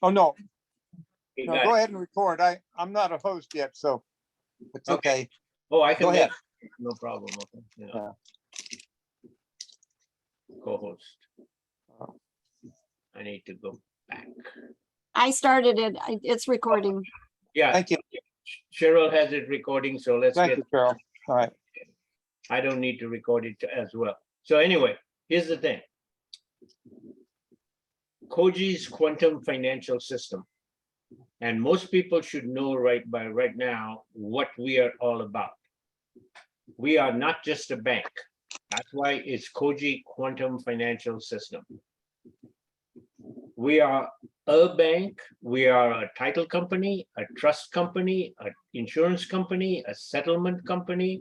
Oh, no, You no, got go it. ahead and record. I'm not a host yet, so it's okay. Oh, I can Go make ahead. no problem. Okay. Yeah. Yeah. Co-host. I need to go back. I started it. It's recording. Yeah. Thank you. Cheryl has it recording, so let's Thank get. you, Carol. All right. I don't need to record it as well. So anyway, here's the thing. KOGI's quantum financial system. And most people should know right now what we are all about. We are not just a bank. That's why it's KOGI Quantum Financial System. We are a bank, we are a title company, a trust company, an insurance company, a settlement company,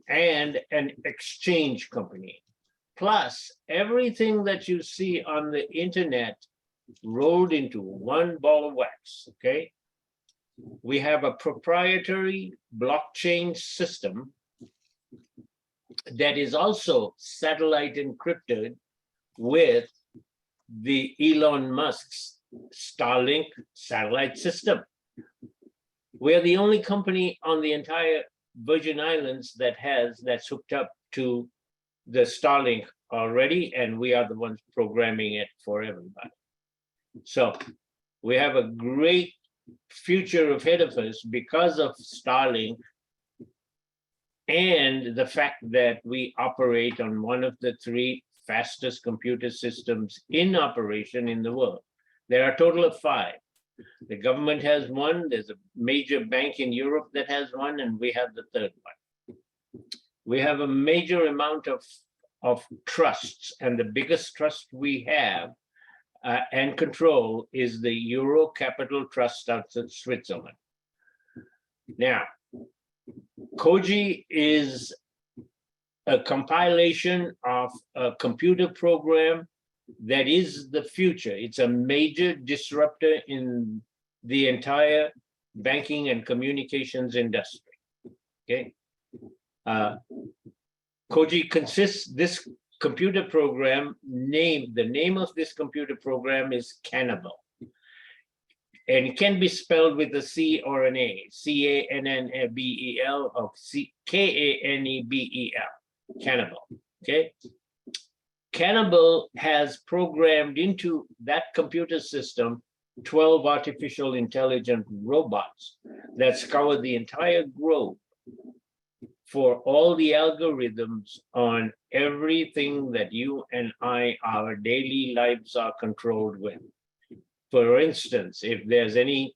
and an exchange company. Plus, everything that you see on the internet rolled into one ball of wax, okay? We have a proprietary blockchain system that is also satellite encrypted with the Elon Musk's Starlink satellite system. We're the only company on the entire Virgin Islands that's hooked up to the Starlink already, and we are the ones programming it for everybody. So we have a great future ahead of us because of Starlink and the fact that we operate on one of the 3 fastest computer systems in operation in the world. There are a total of 5. The government has one, there's a major bank in Europe that has one, and we have the 3rd one. We have a major amount of trusts, and the biggest trust we have and control is the Euro Capital Trust out of Switzerland. Now, KOGI is a compilation of a computer program that is the future. It's a major disruptor in the entire banking and communications industry, okay? KOGI consists, this computer program, the name of this computer program is Cannibal. And it can be spelled with a C or an A, C-A-N-N-B-E-L or K-A-N-E-B-E-L, Cannibal, okay? Cannibal has programmed into that computer system 12 artificial intelligent robots that scour the entire globe for all the algorithms on everything that you and I, our daily lives are controlled with. For instance, if there's any,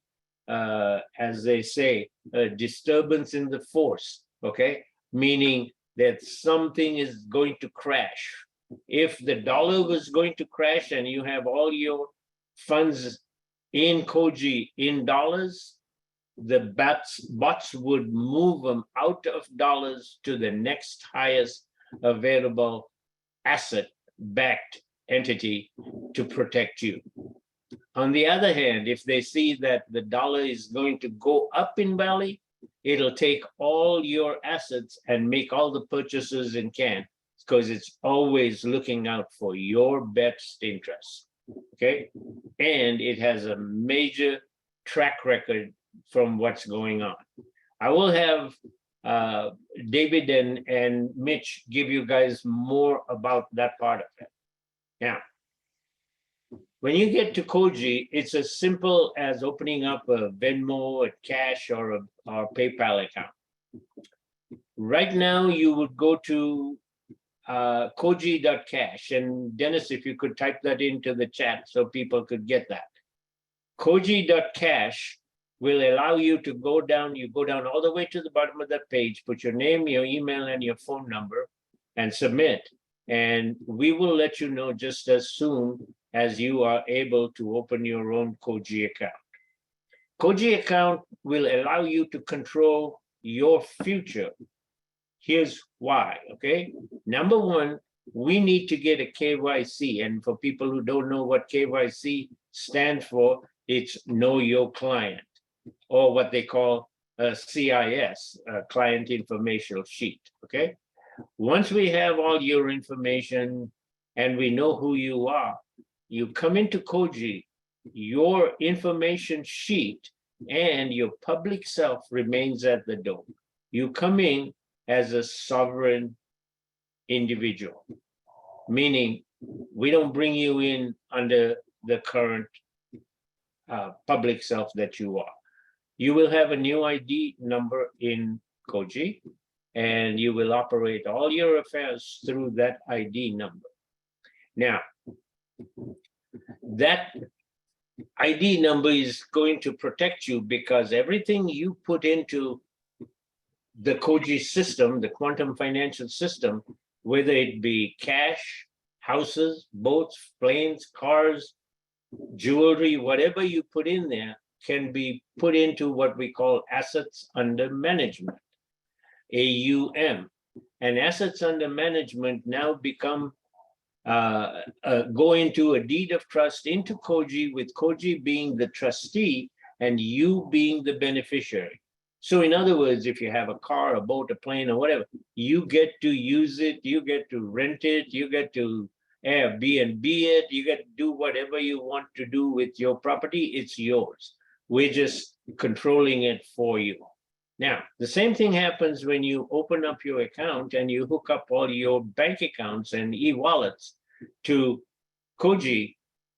as they say, a disturbance in the force, okay? Meaning that something is going to crash. If the dollar was going to crash and you have all your funds in KOGI in dollars, the bots would move them out of dollars to the next highest available asset-backed entity to protect you. On the other hand, if they see that the dollar is going to go up in value, it'll take all your assets and make all the purchases it can, because it's always looking out for your best interest, okay? And it has a major track record from what's going on. I will have David and Mitch give you guys more about that part of it. Now, when you get to KOGI, it's as simple as opening up a Venmo, a Cash, or a PayPal account. Right now, you would go to KOGI.cash, and Dennis, if you could type that into the chat so people could get that. KOGI.cash will allow you to go down, all the way to the bottom of that page, put your name, your email, and your phone number, and submit. And we will let you know just as soon as you are able to open your own KOGI account. KOGI account will allow you to control your future. Here's why, okay? Number one, we need to get a KYC. And for people who don't know what KYC stands for, it's Know Your Client, or what they call a CIS, a Client Information Sheet, okay? Once we have all your information and we know who you are, you come into KOGI your information sheet and your public self remains at the door. You come in as a sovereign individual, meaning we don't bring you in under the current public self that you are. You will have a new ID number in KOGI, and you will operate all your affairs through that ID number. Now, that ID number is going to protect you because everything you put into the KOGI system, the quantum financial system, whether it be cash, houses, boats, planes, cars, jewelry, whatever you put in there can be put into what we call assets under management, AUM. And assets under management now become go into a deed of trust into KOGI, with KOGI being the trustee and you being the beneficiary. So in other words, if you have a car, a boat, a plane, or whatever, you get to use it, you get to rent it, you get to Airbnb it, you get to do whatever you want to do with your property, it's yours. We're just controlling it for you. Now, the same thing happens when you open up your account and you hook up all your bank accounts and e-wallets to KOGI.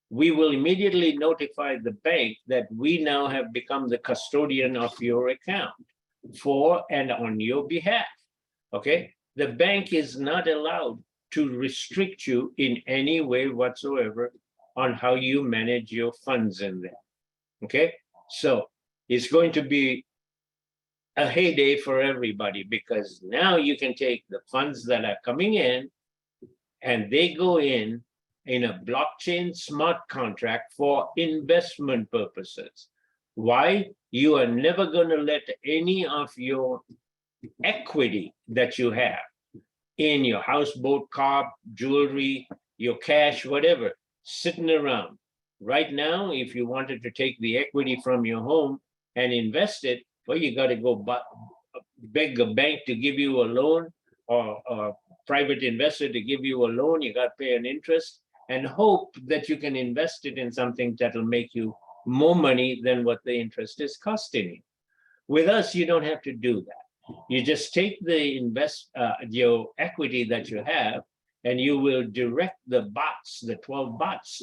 We will immediately notify the bank that we now have become the custodian of your account for and on your behalf, okay? The bank is not allowed to restrict you in any way whatsoever on how you manage your funds in there, okay? So it's going to be a heyday for everybody, because now you can take the funds that are coming in and they go in a blockchain smart contract for investment purposes. Why? You are never going to let any of your equity that you have in your house, boat, car, jewelry, your cash, whatever, sitting around. Right now, if you wanted to take the equity from your home and invest it, well, you got to go beg a bank to give you a loan, or a private investor to give you a loan. You got to pay an interest and hope that you can invest it in something that'll make you more money than what the interest is costing you. With us, you don't have to do that. You just take the your equity that you have, and you will direct the bots, the 12 bots,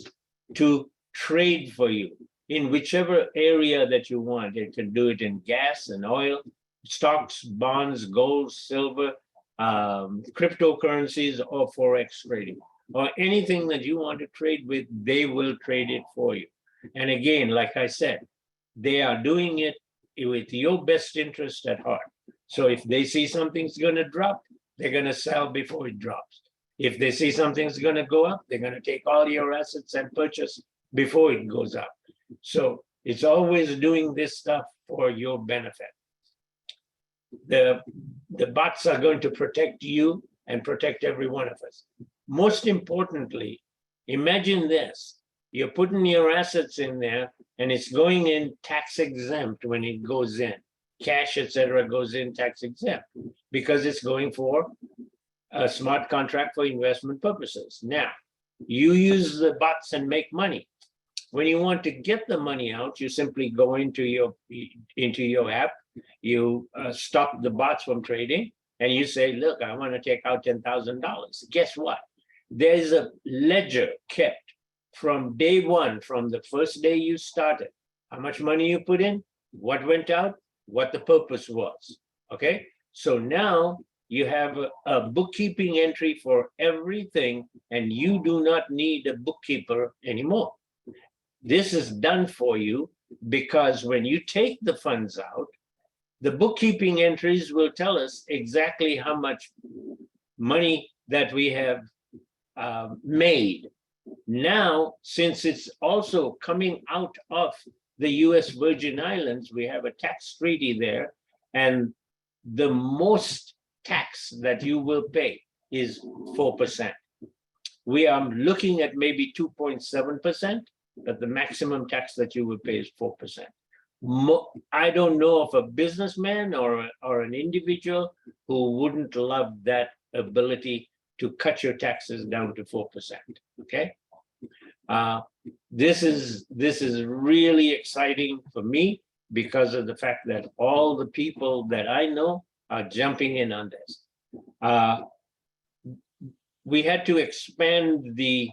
to trade for you in whichever area that you want. It can do it in gas and oil, stocks, bonds, gold, silver, cryptocurrencies, or forex trading, or anything that you want to trade with, they will trade it for you. And again, like I said, they are doing it with your best interest at heart. So if they see something's going to drop, they're going to sell before it drops. If they see something's going to go up, they're going to take all your assets and purchase before it goes up. So it's always doing this stuff for your benefit. The bots are going to protect you and protect every one of us. Most importantly, imagine this. You're putting your assets in there and it's going in tax exempt when it goes in. Cash, etc., goes in tax exempt because it's going for a smart contract for investment purposes. Now, you use the bots and make money. When you want to get the money out, you simply go into your app, you stop the bots from trading, and you say, look, I want to take out $10,000. Guess what? There's a ledger kept from day one, from the first day you started. How much money you put in, what went out, what the purpose was, okay? So now you have a bookkeeping entry for everything, and you do not need a bookkeeper anymore. This is done for you because when you take the funds out, the bookkeeping entries will tell us exactly how much money that we have made. Now, since it's also coming out of the US Virgin Islands, we have a tax treaty there, and the most tax that you will pay is 4%. We are looking at maybe 2.7%. But the maximum tax that you will pay is 4%. I don't know of a businessman or an individual who wouldn't love that ability to cut your taxes down to 4%, okay? this is really exciting for me because of the fact that all the people that I know are jumping in on this. We had to expand the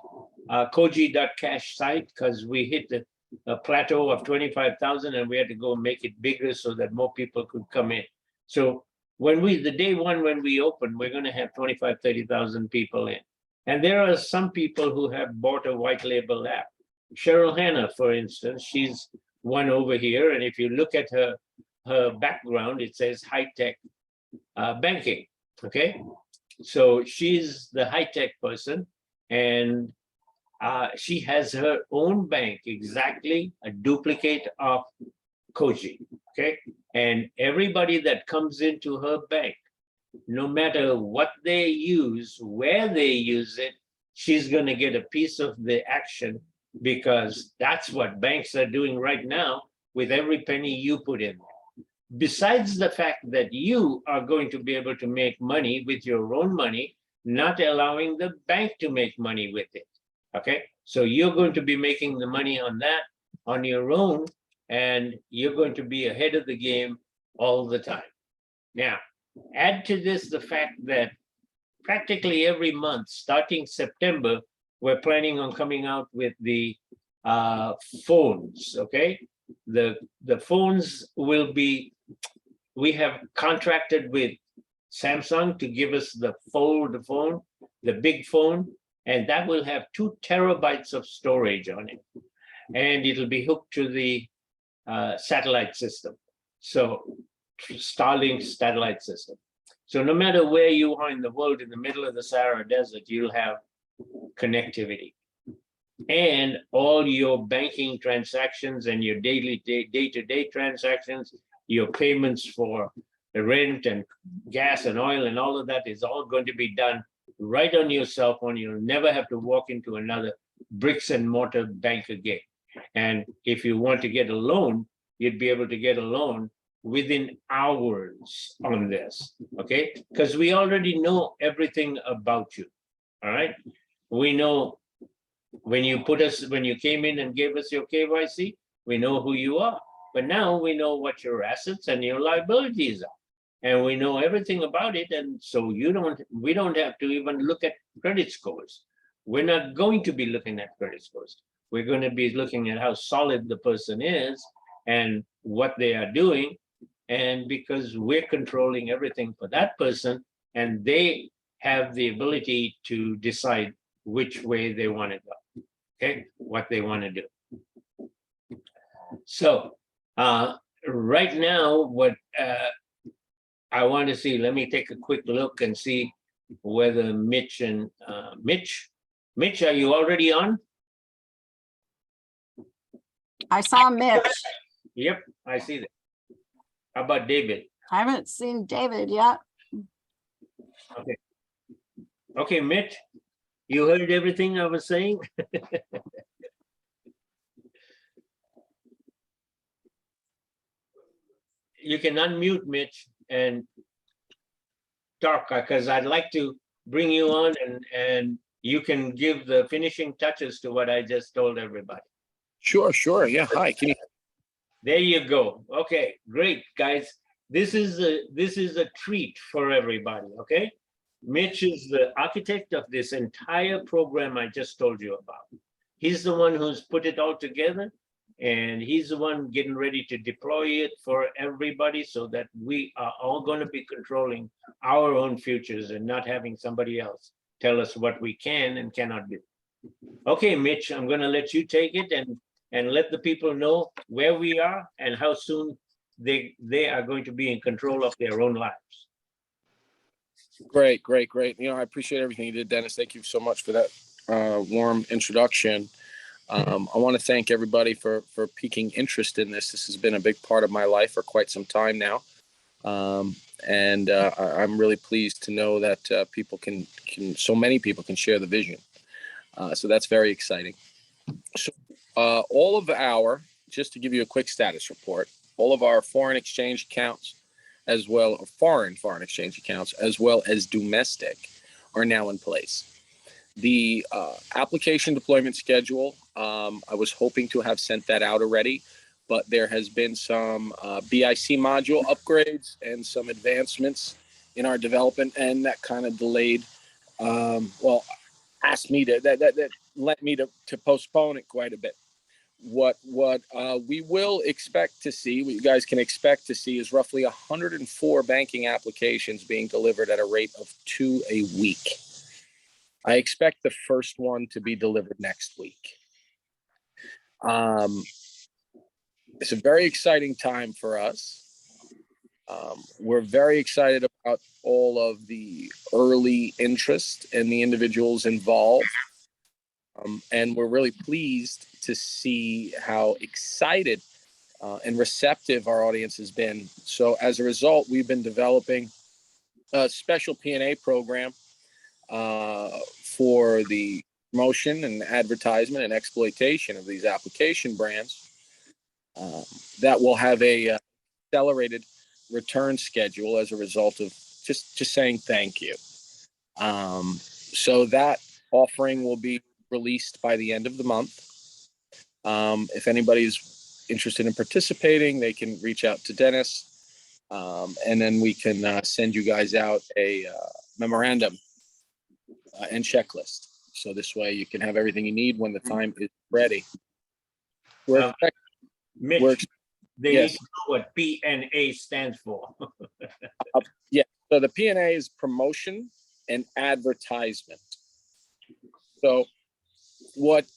KOGI.cash site because we hit a plateau of 25,000 and we had to go make it bigger so that more people could come in. So the day one when we open, we're going to have 25, 30,000 people in. And there are some people who have bought a white label app. Sheryl Hanna, for instance, she's one over here. And if you look at her background, it says high-tech banking, okay? So she's the high-tech person, and she has her own bank, exactly a duplicate of KOGI, okay? And everybody that comes into her bank, no matter what they use, where they use it, she's going to get a piece of the action, because that's what banks are doing right now with every penny you put in. Besides the fact that you are going to be able to make money with your own money, not allowing the bank to make money with it, okay? So you're going to be making the money on that on your own, and you're going to be ahead of the game all the time. Now, add to this the fact that practically every month, starting September, we're planning on coming out with the phones, okay? The phones will be, we have contracted with Samsung to give us the fold phone, the big phone, and that will have 2 terabytes of storage on it. And it'll be hooked to the satellite system. So Starlink satellite system. So no matter where you are in the world, in the middle of the Sahara Desert, you'll have connectivity. And all your banking transactions and your daily day-to-day transactions, your payments for the rent and gas and oil and all of that is all going to be done right on your cell phone. You'll never have to walk into another bricks and mortar bank again. And if you want to get a loan, you'd be able to get a loan within hours on this, okay? Because we already know everything about you, all right? We know when you came in and gave us your KYC, we know who you are. But now we know what your assets and your liabilities are. And we know everything about it. And so we don't have to even look at credit scores. We're not going to be looking at credit scores. We're going to be looking at how solid the person is and what they are doing. And because we're controlling everything for that person, and they have the ability to decide which way they want to go, okay, what they want to do. So right now, what I want to see, let me take a quick look and see whether Mitch, are you already on? I saw Mitch. Yep, I see that. How about David? I haven't seen David yet. Okay. Okay, Mitch, you heard everything I was saying? You can unmute, Mitch, and talk, because I'd like to bring you on and you can give the finishing touches to what I just told everybody. Sure. Yeah. Hi. Can you? There you go. Okay, great, guys. This is a treat for everybody, okay? Mitch is the architect of this entire program I just told you about. He's the one who's put it all together, and he's the one getting ready to deploy it for everybody so that we are all going to be controlling our own futures and not having somebody else tell us what we can and cannot do. Okay, Mitch, I'm going to let you take it and let the people know where we are and how soon they are going to be in control of their own lives. Great. You know, I appreciate everything you did, Dennis. Thank you so much for that warm introduction. I want to thank everybody for piquing interest in this. This has been a big part of my life for quite some time now. And I'm really pleased to know that people so many people can share the vision. So that's very exciting. So just to give you a quick status report, all of our foreign exchange accounts, as well as foreign exchange accounts, as well as domestic, are now in place. The application deployment schedule I was hoping to have sent that out already, but there has been some BIC module upgrades and some advancements in our development, and that kind of delayed, asked me to, that led me to postpone it quite a bit. What we will expect to see, what you guys can expect to see, is roughly 104 banking applications being delivered at a rate of 2 a week. I expect the first one to be delivered next week. It's a very exciting time for us. We're very excited about all of the early interest and the individuals involved. And we're really pleased to see how excited and receptive our audience has been. So as a result, we've been developing a special P&A program for the promotion and advertisement and exploitation of these application brands that will have a accelerated return schedule as a result of just saying thank you. So that offering will be released by the end of the month. If anybody's interested in participating, they can reach out to Dennis, and then we can send you guys out a memorandum and checklist. So this way you can have everything you need when the time is ready. Mitch, they yes. need to know what P&A stands for. Yeah, so the P&A is promotion and advertisement. So what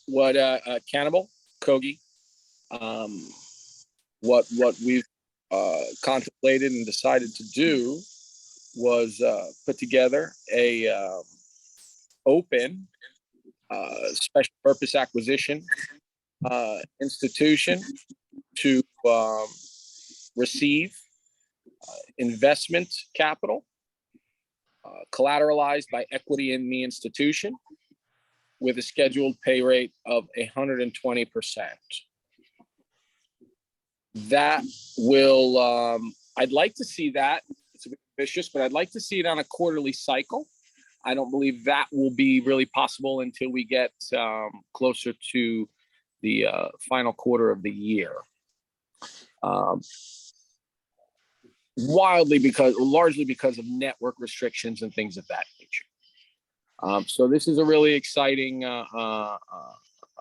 Cannibal, KOGI, what we've contemplated and decided to do was put together a open special purpose acquisition institution to receive investment capital collateralized by equity in the institution with a scheduled pay rate of 120%. That will, I'd like to see that. It's a bit ambitious, but I'd like to see it on a quarterly cycle. I don't believe that will be really possible until we get closer to the final quarter of the year. Largely because of network restrictions and things of that nature. So this is a really exciting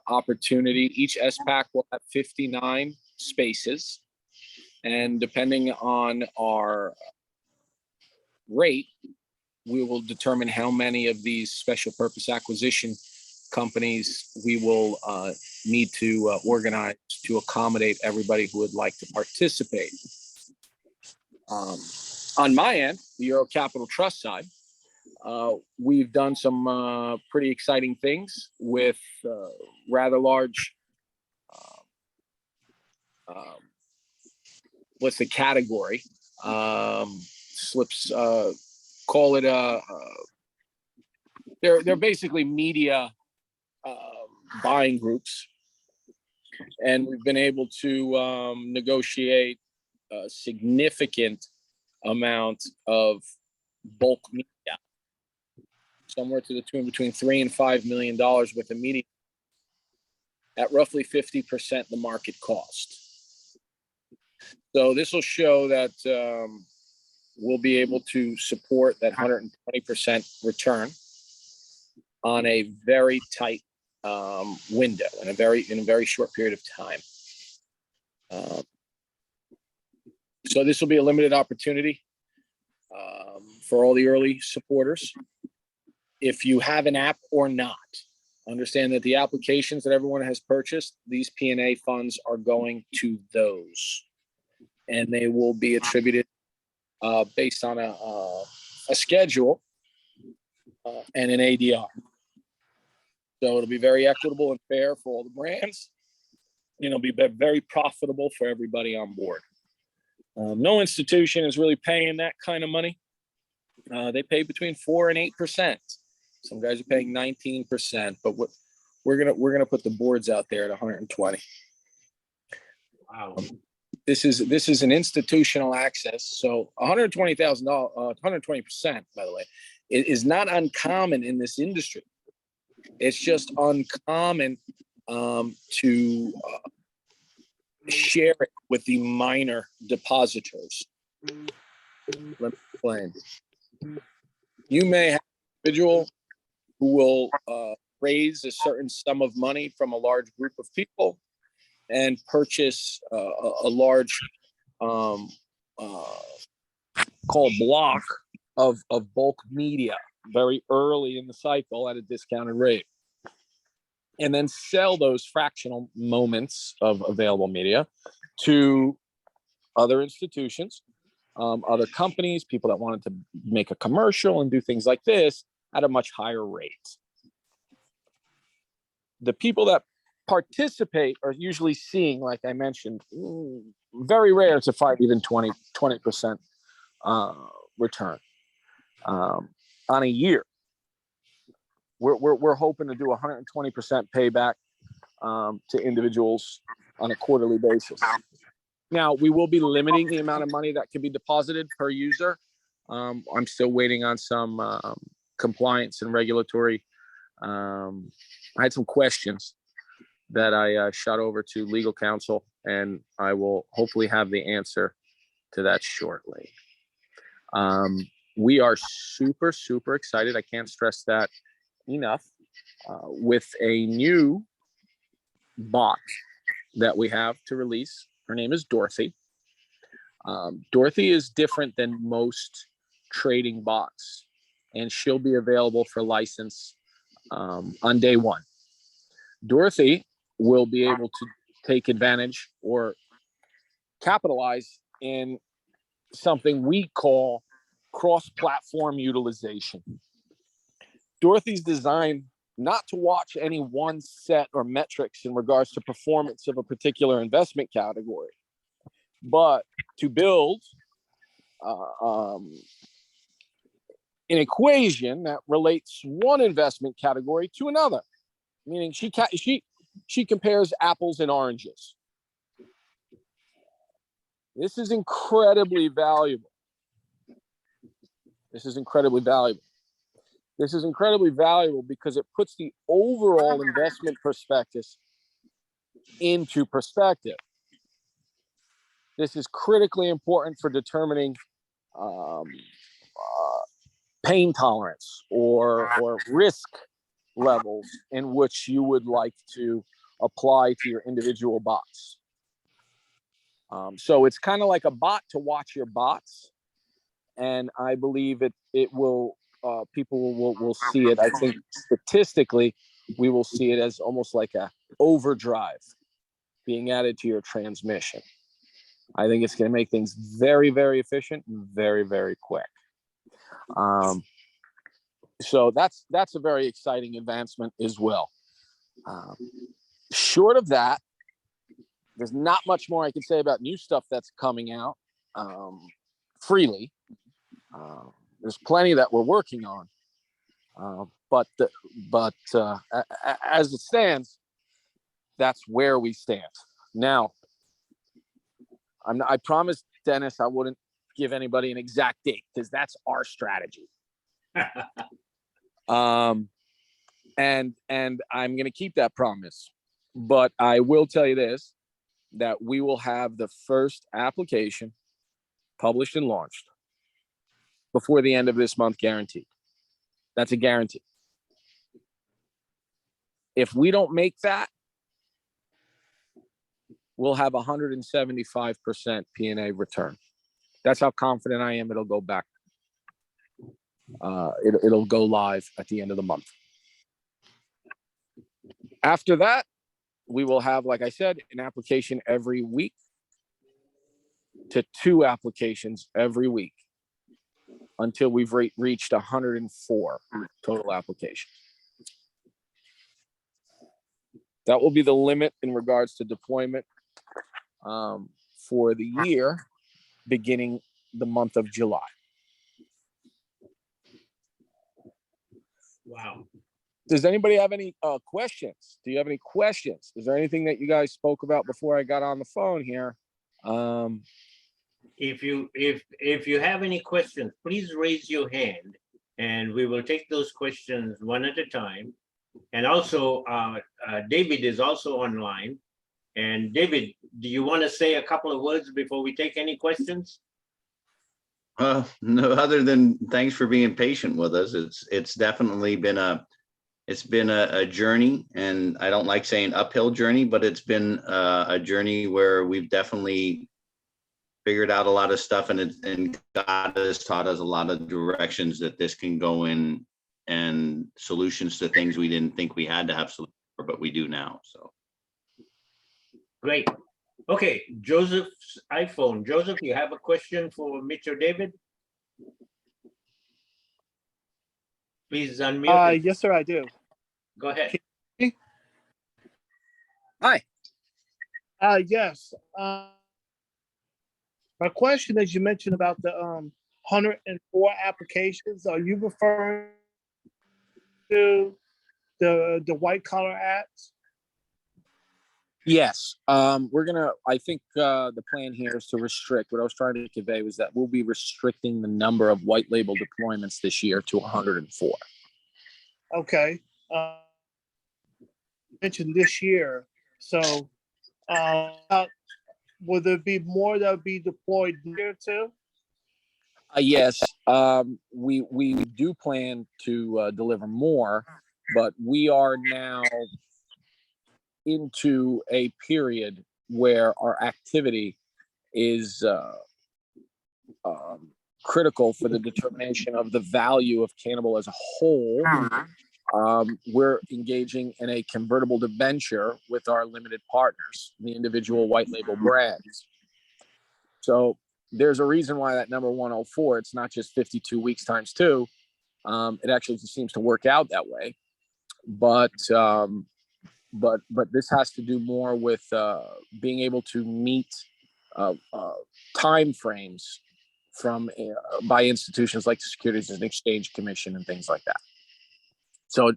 opportunity. Each SPAC will have 59 spaces, and depending on our rate, we will determine how many of these special purpose acquisition companies we will need to organize to accommodate everybody who would like to participate. On my end, the Euro Capital Trust side, we've done some pretty exciting things with rather large, what's the category? Slips, call it they're basically media buying groups, and we've been able to negotiate a significant amount of bulk media, somewhere to the tune between $3 and $5 million worth of media at roughly 50% the market cost. So this will show that we'll be able to support that 120% return on a very tight window in a very short period of time. So this will be a limited opportunity for all the early supporters. If you have an app or not, understand that the applications that everyone has purchased, these P&A funds are going to those, and they will be attributed based on a schedule and an ADR. So it'll be very equitable and fair for all the brands. It'll be very profitable for everybody on board. No institution is really paying that kind of money. They pay between 4 and 8%. Some guys are paying 19%, but we're gonna put the boards out there at 120. Wow. This is an institutional access. So $120,000, 120%, by the way, it is not uncommon in this industry. It's just uncommon to share it with the minor depositors. Let me explain. You may have an individual who will raise a certain sum of money from a large group of people and purchase a large called block of bulk media very early in the cycle at a discounted rate, and then sell those fractional moments of available media to other institutions, other companies, people that wanted to make a commercial and do things like this at a much higher rate. The people that participate are usually seeing, like I mentioned, very rare to find even 20% return on a year. We're hoping to do 120% payback to individuals on a quarterly basis. Now, we will be limiting the amount of money that can be deposited per user. I'm still waiting on some compliance and regulatory. I had some questions that I shot over to legal counsel, and I will hopefully have the answer to that shortly. We are super, super excited. I can't stress that enough, with a new bot that we have to release. Her name is Dorothy. Dorothy is different than most trading bots, and she'll be available for license on day one. Dorothy will be able to take advantage or capitalize in something we call cross-platform utilization. Dorothy's designed not to watch any one set or metrics in regards to performance of a particular investment category, but to build an equation that relates one investment category to another. Meaning she compares apples and oranges. This is incredibly valuable. This is incredibly valuable because it puts the overall investment prospectus into perspective. This is critically important for determining pain tolerance or risk levels in which you would like to apply to your individual bots. So it's kind of like a bot to watch your bots, and I believe it will. People will see it. I think statistically, we will see it as almost like a overdrive being added to your transmission. I think it's going to make things very, very efficient and very, very quick. So that's a very exciting advancement as well. Short of that, there's not much more I can say about new stuff that's coming out freely. There's plenty that we're working on, but as it stands, that's where we stand now. I promised Dennis I wouldn't give anybody an exact date because that's our strategy. And I'm going to keep that promise, but I will tell you this, that we will have the first application published and launched before the end of this month, guaranteed. That's a guarantee. If we don't make that, we'll have 175% P&A return. That's how confident I am it'll go back. It'll go live at the end of the month. After that, we will have, like I said, an application every week to 2 applications every week until we've reached 104 total applications. That will be the limit in regards to deployment for the year, beginning the month of July. Wow. Does anybody have any questions? Do you have any questions? Is there anything that you guys spoke about before I got on the phone here? If you have any questions, please raise your hand and we will take those questions one at a time. And also, David is also online. And David, do you want to say a couple of words before we take any questions? No, other than thanks for being patient with us. It's definitely been a journey, and I don't like saying uphill journey, but it's been a journey where we've definitely figured out a lot of stuff, and God has taught us a lot of directions that this can go in, and solutions to things we didn't think we had to have solutions for, but we do now. So Great. Okay, Joseph's iPhone. Joseph, you have a question for Mitch or David? Please unmute. it. Yes, sir, I do. Go ahead. Hi. Yes. My question is, you mentioned about the 104 applications. Are you referring to the white collar ads? Yes. I think the plan here is to restrict. What I was trying to convey was that we'll be restricting the number of white label deployments this year to 104. Okay. Mentioned this year. So will there be more that will be deployed here too? Yes. We do plan to deliver more, but we are now into a period where our activity is critical for the determination of the value of Cannibal as a whole. We're engaging in a convertible debenture with our limited partners, the individual white label brands. So there's a reason why that number 104, it's not just 52 weeks times 2. It actually just seems to work out that way. But this has to do more with being able to meet time frames from by institutions like the Securities and Exchange Commission and things like that. So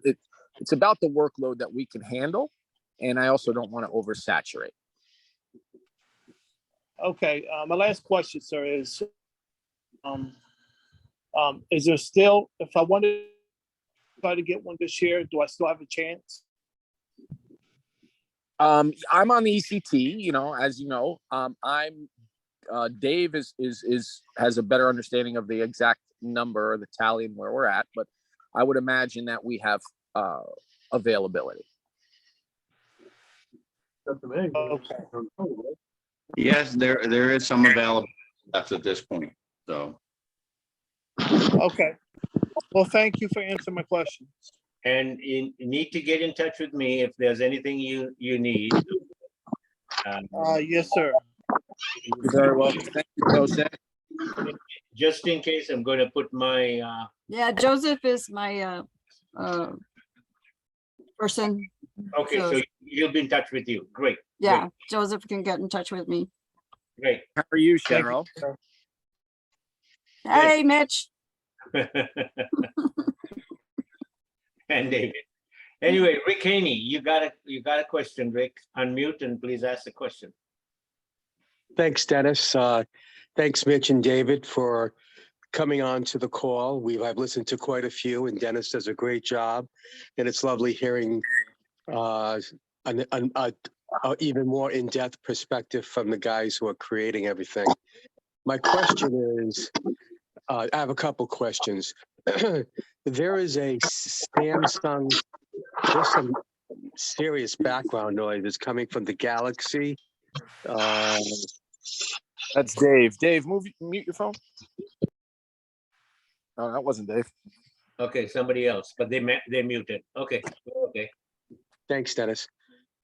it's about the workload that we can handle, and I also don't want to oversaturate. Okay. My last question, sir, is there still, if I wanted to try to get one this year, do I still have a chance? I'm on the ECT, as you know. Dave has a better understanding of the exact number, the tally, and where we're at, but I would imagine that we have availability. Okay. yes, there is some available left at this point. So Okay. Well, thank you for answering my questions. And you need to get in touch with me if there's anything you need. Yes, sir. You're very welcome. Thank you, Jose. Just in case, I'm going to put my Yeah, Joseph is my person. okay, so he'll be in touch with you. Great. Yeah, Joseph can get in touch with me. Great. How are you, Thank Sheryl? sir. Hey, Mitch. And David. Anyway, Rick Haney, you got a question, Rick. Unmute and please ask the question. Thanks, Dennis. Thanks, Mitch and David, for coming on to the call. I've listened to quite a few, and Dennis does a great job. And it's lovely hearing an even more in-depth perspective from the guys who are creating everything. My question is, I have a couple questions. There is a Samsung, there's some serious background noise that's coming from the Galaxy. That's Dave. Dave, mute your phone. Oh, that wasn't Dave. Okay, somebody else, but they muted. Okay. Okay. Thanks, Dennis.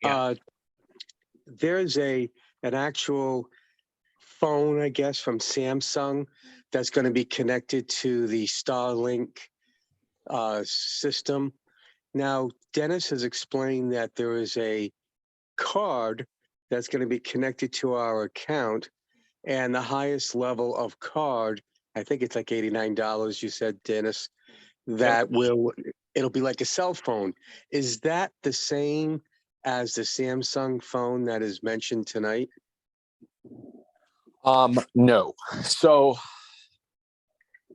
Yeah. There's an actual phone, I guess, from Samsung that's going to be connected to the Starlink system. Now, Dennis has explained that there is a card that's going to be connected to our account, and the highest level of card, I think it's like $89, you said, Dennis, that it'll be like a cell phone. Is that the same as the Samsung phone that is mentioned tonight? No. So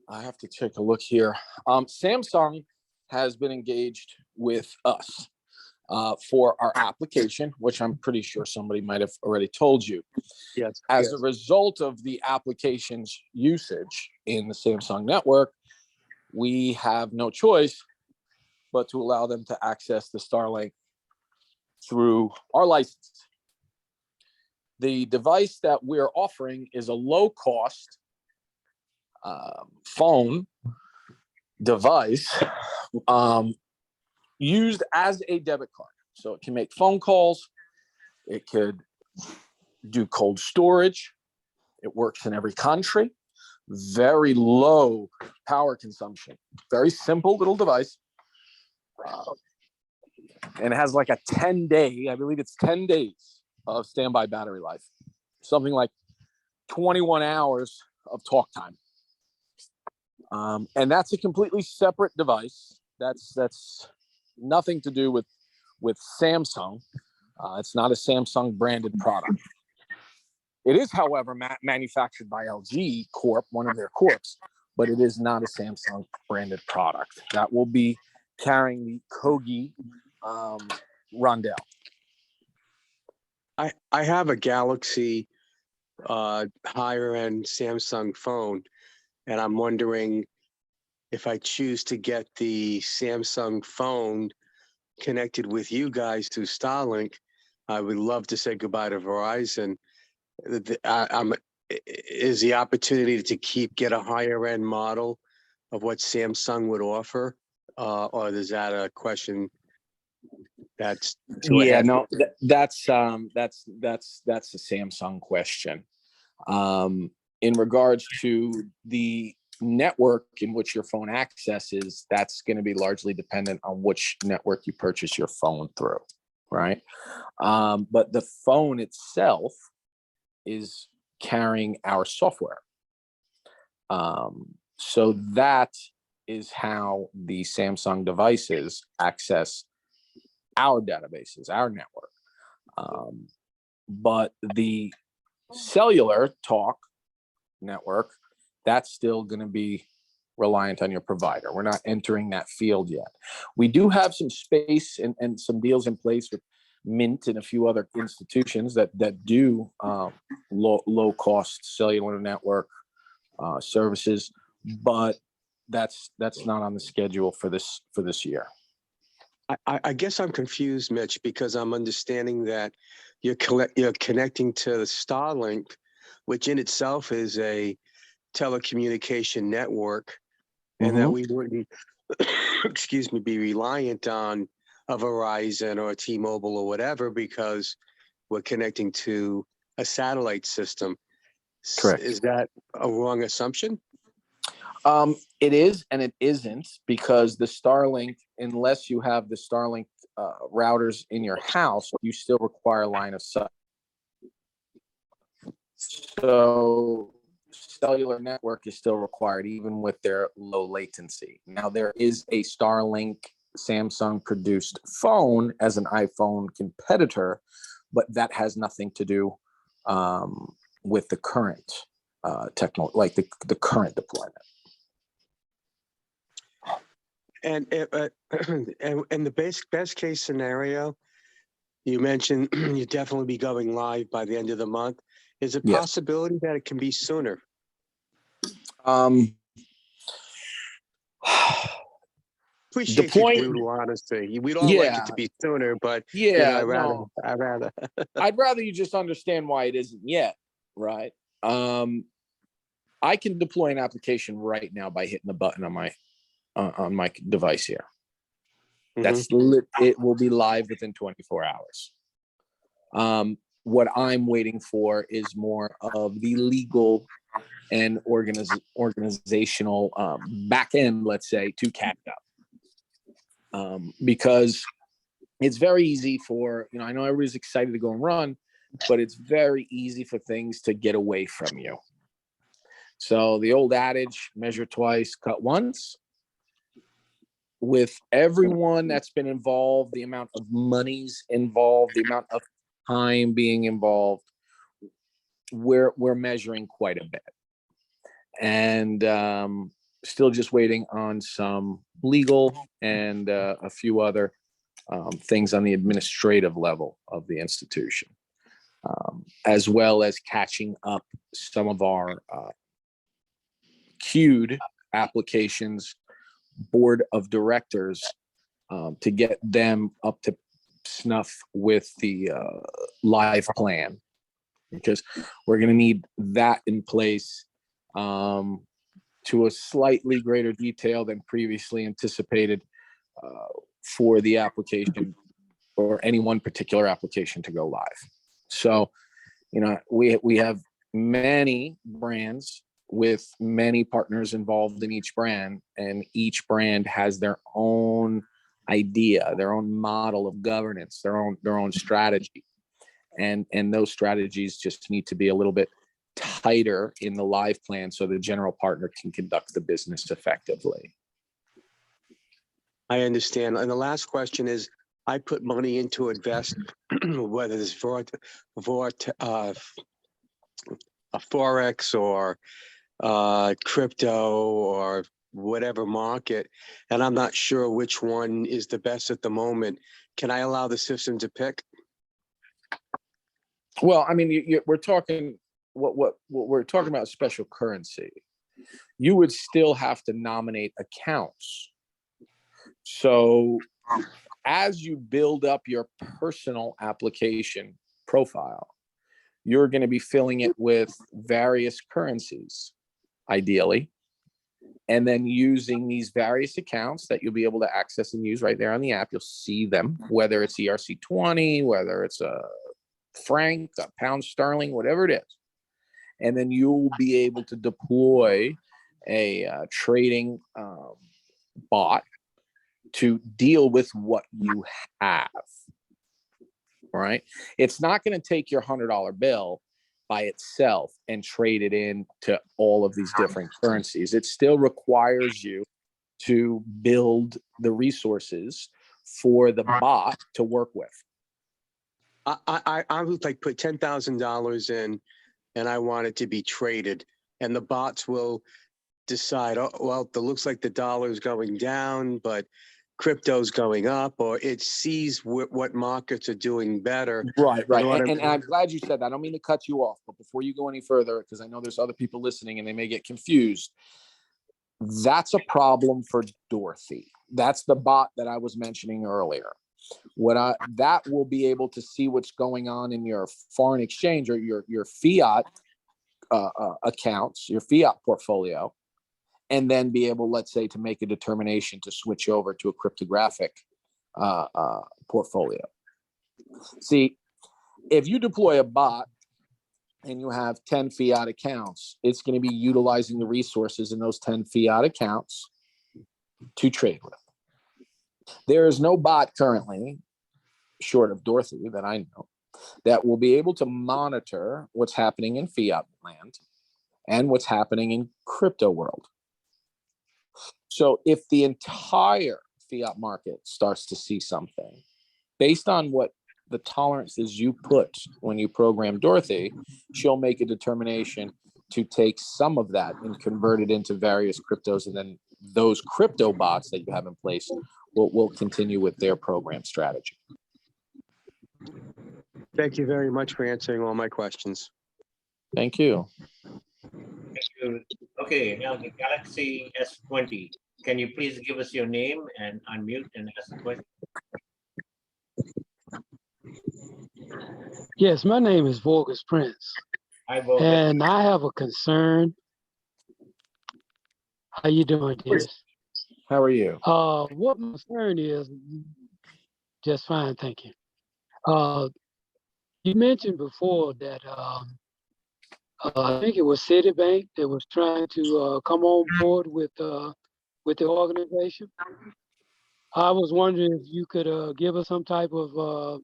I have to take a look here. Samsung has been engaged with us for our application, which I'm pretty sure somebody might have already told you. Yes. As a result of the application's usage in the Samsung network, we have no choice but to allow them to access the Starlink through our license. The device that we're offering is a low-cost phone device used as a debit card. So it can make phone calls. It could do cold storage. It works in every country. Very low power consumption. Very simple little device. And it has like a 10-day, I believe it's 10 days of standby battery life. Something like 21 hours of talk time. And that's a completely separate device. That's nothing to do with Samsung. It's not a Samsung branded product. It is, however, manufactured by LG Corp, one of their corps, but it is not a Samsung branded product. That will be carrying the KOGI Rondell. I have a Galaxy higher end Samsung phone, and I'm wondering if I choose to get the Samsung phone connected with you guys through Starlink. I would love to say goodbye to Verizon. Is the opportunity to get a higher end model of what Samsung would offer, or is that a question that's that's a Samsung question. In regards to the network in which your phone accesses, that's going to be largely dependent on which network you purchase your phone through, right? But the phone itself is carrying our software. So that is how the Samsung devices access our databases, our network. But the cellular talk network, that's still going to be reliant on your provider. We're not entering that field yet. We do have some space and some deals in place with Mint and a few other institutions that do low cost cellular network services, but that's not on the schedule for this year. I guess I'm confused, Mitch, because I'm understanding that you're connecting to the Starlink, which in itself is a telecommunication network, and that we wouldn't, excuse me, be reliant on a Verizon or a T-Mobile or whatever, because we're connecting to a satellite system. Correct. Is that a wrong assumption? It is and it isn't, because the Starlink, unless you have the Starlink routers in your house, you still require line of sight. So cellular network is still required even with their low latency. Now there is a Starlink Samsung produced phone as an iPhone competitor, but that has nothing to do with the current technology, like the current deployment. And in the best case scenario, you mentioned you definitely be going live by the end of the month. Is it possibility that it can be sooner? Appreciate your brutal honesty. We'd all like it to be sooner, but I'd rather. I'd rather you just understand why it isn't yet, right? I can deploy an application right now by hitting the button on my device here. That's it will be live within 24 hours. What I'm waiting for is more of the legal and organizational back end, let's say, to catch up. Because it's very easy for, I know everybody's excited to go and run, but it's very easy for things to get away from you. So the old adage, measure twice, cut once. With everyone that's been involved, the amount of monies involved, the amount of time being involved, we're measuring quite a bit. And still just waiting on some legal and a few other things on the administrative level of the institution, as well as catching up some of our queued applications, board of directors, to get them up to snuff with the live plan, because we're going to need that in place to a slightly greater detail than previously anticipated for the application or any one particular application to go live. So, you know, we have many brands with many partners involved in each brand, and each brand has their own idea, their own model of governance, their own strategy. And those strategies just need to be a little bit tighter in the live plan so the general partner can conduct the business effectively. I understand. And the last question is, I put money into invest, whether it's for a Forex or crypto or whatever market, and I'm not sure which one is the best at the moment. Can I allow the system to pick? Well, I mean, we're talking what we're talking about is special currency. You would still have to nominate accounts. So as you build up your personal application profile, you're going to be filling it with various currencies, ideally, and then using these various accounts that you'll be able to access and use right there on the app. You'll see them, whether it's ERC20, whether it's a franc, a pound sterling, whatever it is. And then you'll be able to deploy a trading bot to deal with what you have. All right. It's not going to take your $100 bill by itself and trade it into all of these different currencies. It still requires you to build the resources for the bot to work with. I would like put $10,000 in, and I want it to be traded, and the bots will decide, oh, well, it looks like the dollar is going down, but crypto's going up, or it sees what markets are doing better. Right. And I'm glad you said that. I don't mean to cut you off, but before you go any further, because I know there's other people listening and they may get confused. That's a problem for Dorothy. That's the bot that I was mentioning earlier. That will be able to see what's going on in your foreign exchange or your fiat accounts, your fiat portfolio, and then be able, let's say, to make a determination to switch over to a cryptographic portfolio. See, if you deploy a bot and you have 10 fiat accounts, it's going to be utilizing the resources in those 10 fiat accounts to trade with. There is no bot currently, short of Dorothy, that I know, that will be able to monitor what's happening in fiat land and what's happening in crypto world. So if the entire fiat market starts to see something, based on what the tolerances you put when you program Dorothy, she'll make a determination to take some of that and convert it into various cryptos, and then those crypto bots that you have in place will continue with their program strategy. Thank you very much for answering all my questions. Thank you. Thank you. Okay, now the Galaxy S20. Can you please give us your name and unmute and ask the question? Yes, my name is Vorgus Prince, Hi, Bob. and I have a concern. How you doing, Dennis? How are you? What my concern is, just fine, thank you. You mentioned before that I think it was Citibank that was trying to come on board with the organization. I was wondering if you could give us some type of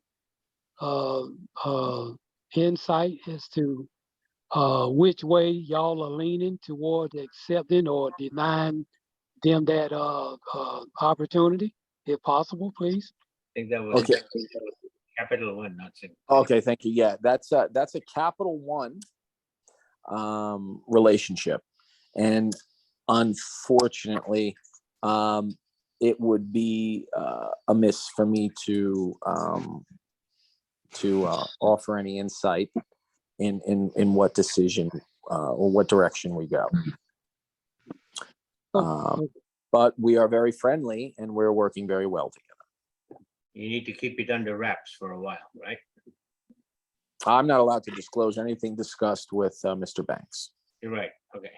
insight as to which way y'all are leaning towards accepting or denying them that opportunity, if possible, please. I think that was Okay. Capital One, not Citi. Okay, thank you. Yeah, that's a Capital One relationship, and unfortunately, it would be amiss for me to offer any insight in what decision or what direction we go. But we are very friendly and we're working very well together. You need to keep it under wraps for a while, right? I'm not allowed to disclose anything discussed with Mr. Banks. You're right. Okay.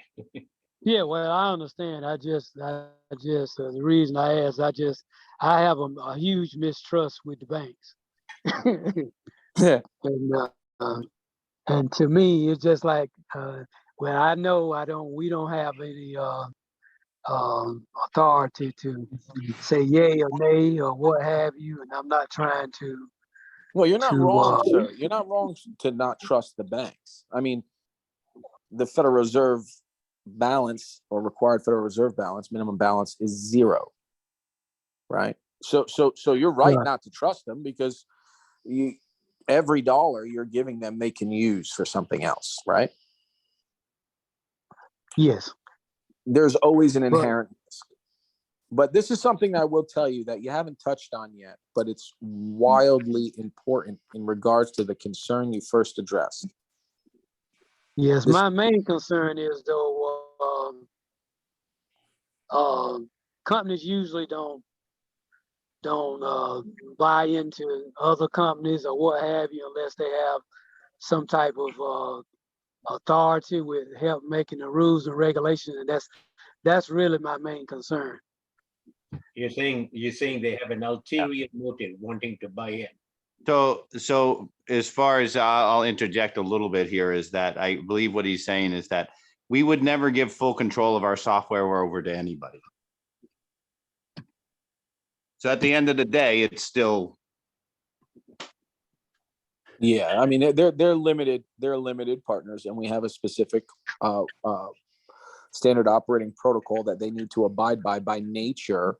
Yeah, well, I understand. The reason I asked, I have a huge mistrust with the banks. And to me, it's just like, well, I know we don't have any authority to say yay or nay or what have you, and I'm not trying to. Well, you're not wrong, sir. You're not wrong to not trust the banks. I mean, the Federal Reserve balance or required Federal Reserve balance, minimum balance is 0, right? So you're right not to trust them because every dollar you're giving them, they can use for something else, right? Yes. There's always an inherent risk. But this is something I will tell you that you haven't touched on yet, but it's wildly important in regards to the concern you first addressed. Yes, my main concern is though, companies usually don't buy into other companies or what have you unless they have some type of authority with help making the rules and regulations, and that's really my main concern. You're saying they have an ulterior motive wanting to buy in. So as far as I'll interject a little bit here is that I believe what he's saying is that we would never give full control of our software over to anybody. So at the end of the day, it's still. Yeah, I mean they're limited partners, and we have a specific standard operating protocol that they need to abide by nature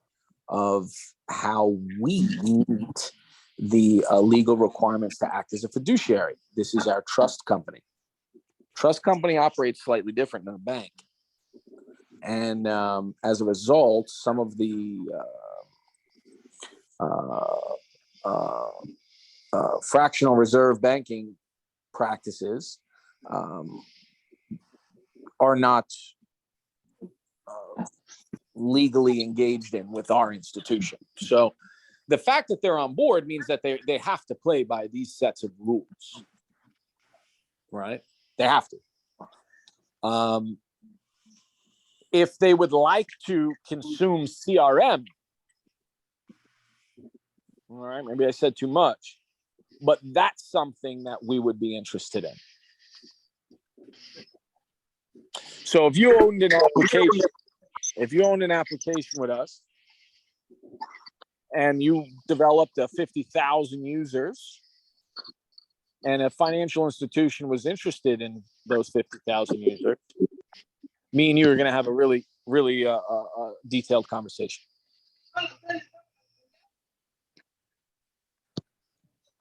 of how we meet the legal requirements to act as a fiduciary. This is our trust company. Trust company operates slightly different than a bank, and as a result, some of the fractional reserve banking practices are not legally engaged in with our institution. So the fact that they're on board means that they have to play by these sets of rules, right? They have to. If they would like to consume CRM, all right, maybe I said too much, but that's something that we would be interested in. So if you owned an application with us and you developed a 50,000 users and a financial institution was interested in those 50,000 users, me and you are going to have a really, really detailed conversation.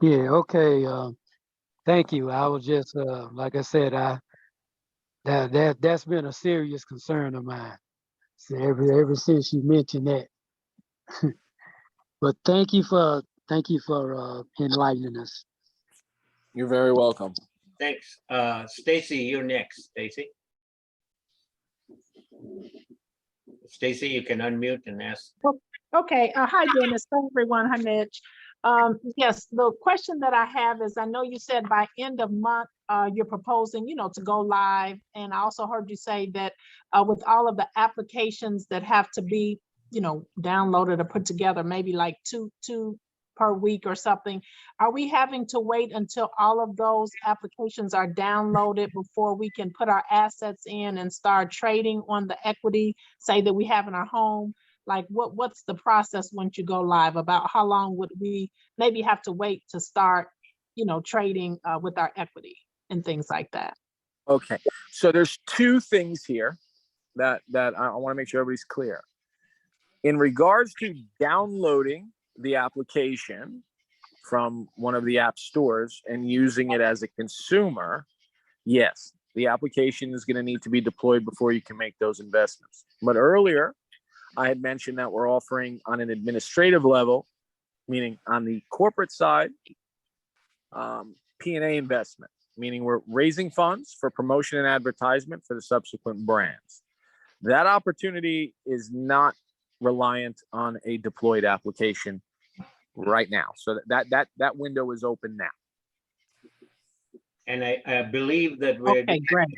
Yeah, okay. Thank you. I was just like I said, that's been a serious concern of mine. So ever since you mentioned that. But thank you for enlightening us. You're very welcome. Thanks. Stacy, you're next. Stacy, you can unmute and ask. Okay. Hi, Dennis. Hi, everyone. Hi, Mitch. Yes, the question that I have is, I know you said by end of month, you're proposing, to go live. And I also heard you say that with all of the applications that have to be, downloaded or put together, maybe like two per week or something. Are we having to wait until all of those applications are downloaded before we can put our assets in and start trading on the equity, say that we have in our home? Like what's the process once you go live? About how long would we maybe have to wait to start, trading with our equity and things like that? Okay, so there's two things here that I want to make sure everybody's clear. In regards to downloading the application from one of the app stores and using it as a consumer, yes, the application is going to need to be deployed before you can make those investments. But earlier, I had mentioned that we're offering on an administrative level, meaning on the corporate side, P&A investment, meaning we're raising funds for promotion and advertisement for the subsequent brands. That opportunity is not reliant on a deployed application right now. So that window is open now. And I believe that Okay, great.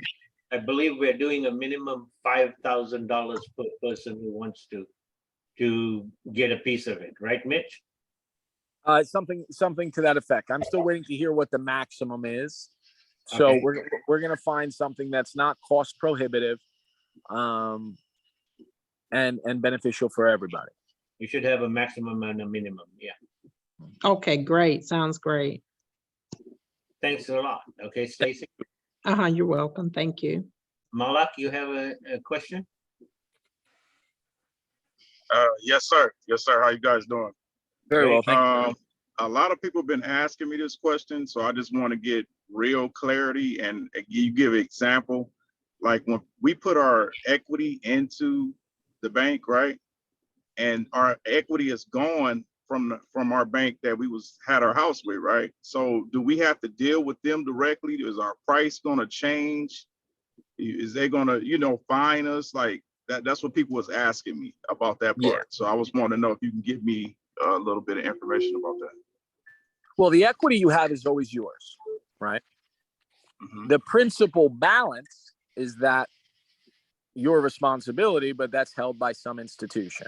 I believe we're doing a minimum $5,000 per person who wants to get a piece of it, right, Mitch? Something to that effect. I'm still waiting to hear what the maximum is. So Okay. we're going to find something that's not cost prohibitive, and beneficial for everybody. You should have a maximum and a minimum. Yeah. Okay, great. Sounds great. Thanks a lot. Okay, Stacy. You're welcome. Thank you. Malak, you have a question? Yes, sir. Yes, sir. How you guys doing? Very well, thank you. A lot of people have been asking me this question, so I just want to get real clarity and you give an example. Like when we put our equity into the bank, right? And our equity is gone from our bank that we had our house with, right? So do we have to deal with them directly? Is our price going to change? Is they going to, fine us? Like that's what people was asking me about that part. Yeah. So I was wanting to know if you can give me a little bit of information about that. Well, the equity you have is always yours, right? Mhm. The principal balance is that your responsibility, but that's held by some institution.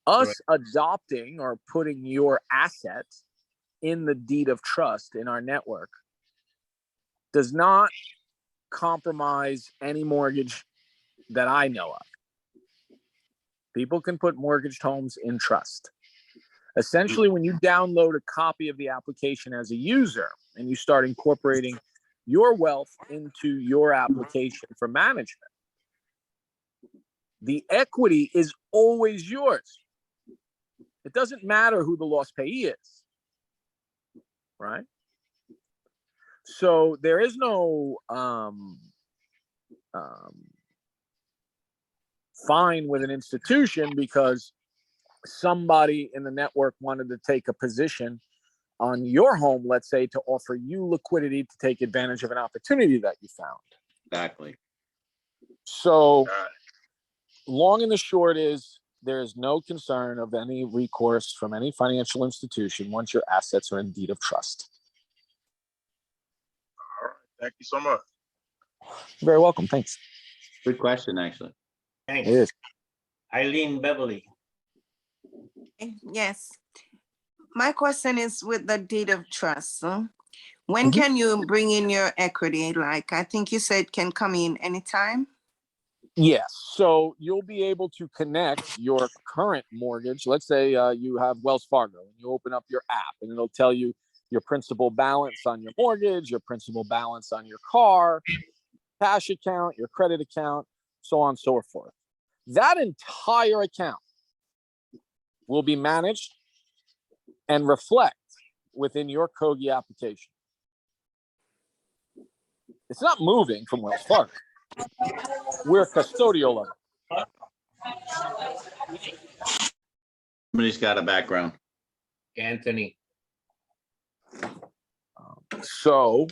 Us adopting or putting your asset in the deed of trust in our network does not compromise any mortgage that I know of. People can put mortgaged homes in trust. Essentially, when you download a copy of the application as a user and you start incorporating your wealth into your application for management, the equity is always yours. It doesn't matter who the lost payee is, right? So there is no fine with an institution because somebody in the network wanted to take a position on your home, let's say, to offer you liquidity to take advantage of an opportunity that you found. Exactly. So long and the short is there is no concern of any recourse from any financial institution once your assets are in deed of trust. All right. Thank you so much. You're very welcome. Thanks. Good question, actually. Thanks. It is. Eileen Beverly. Yes. My question is with the deed of trust. When Mhm. can you bring in your equity? Like, I think you said can come in anytime. Yes. So you'll be able to connect your current mortgage. Let's say you have Wells Fargo and you open up your app and it'll tell you your principal balance on your mortgage, your principal balance on your car, cash account, your credit account, so on and so forth. That entire account will be managed and reflect within your KOGI application. It's not moving from Wells Fargo. We're custodial of it. Somebody's got a background. Anthony. So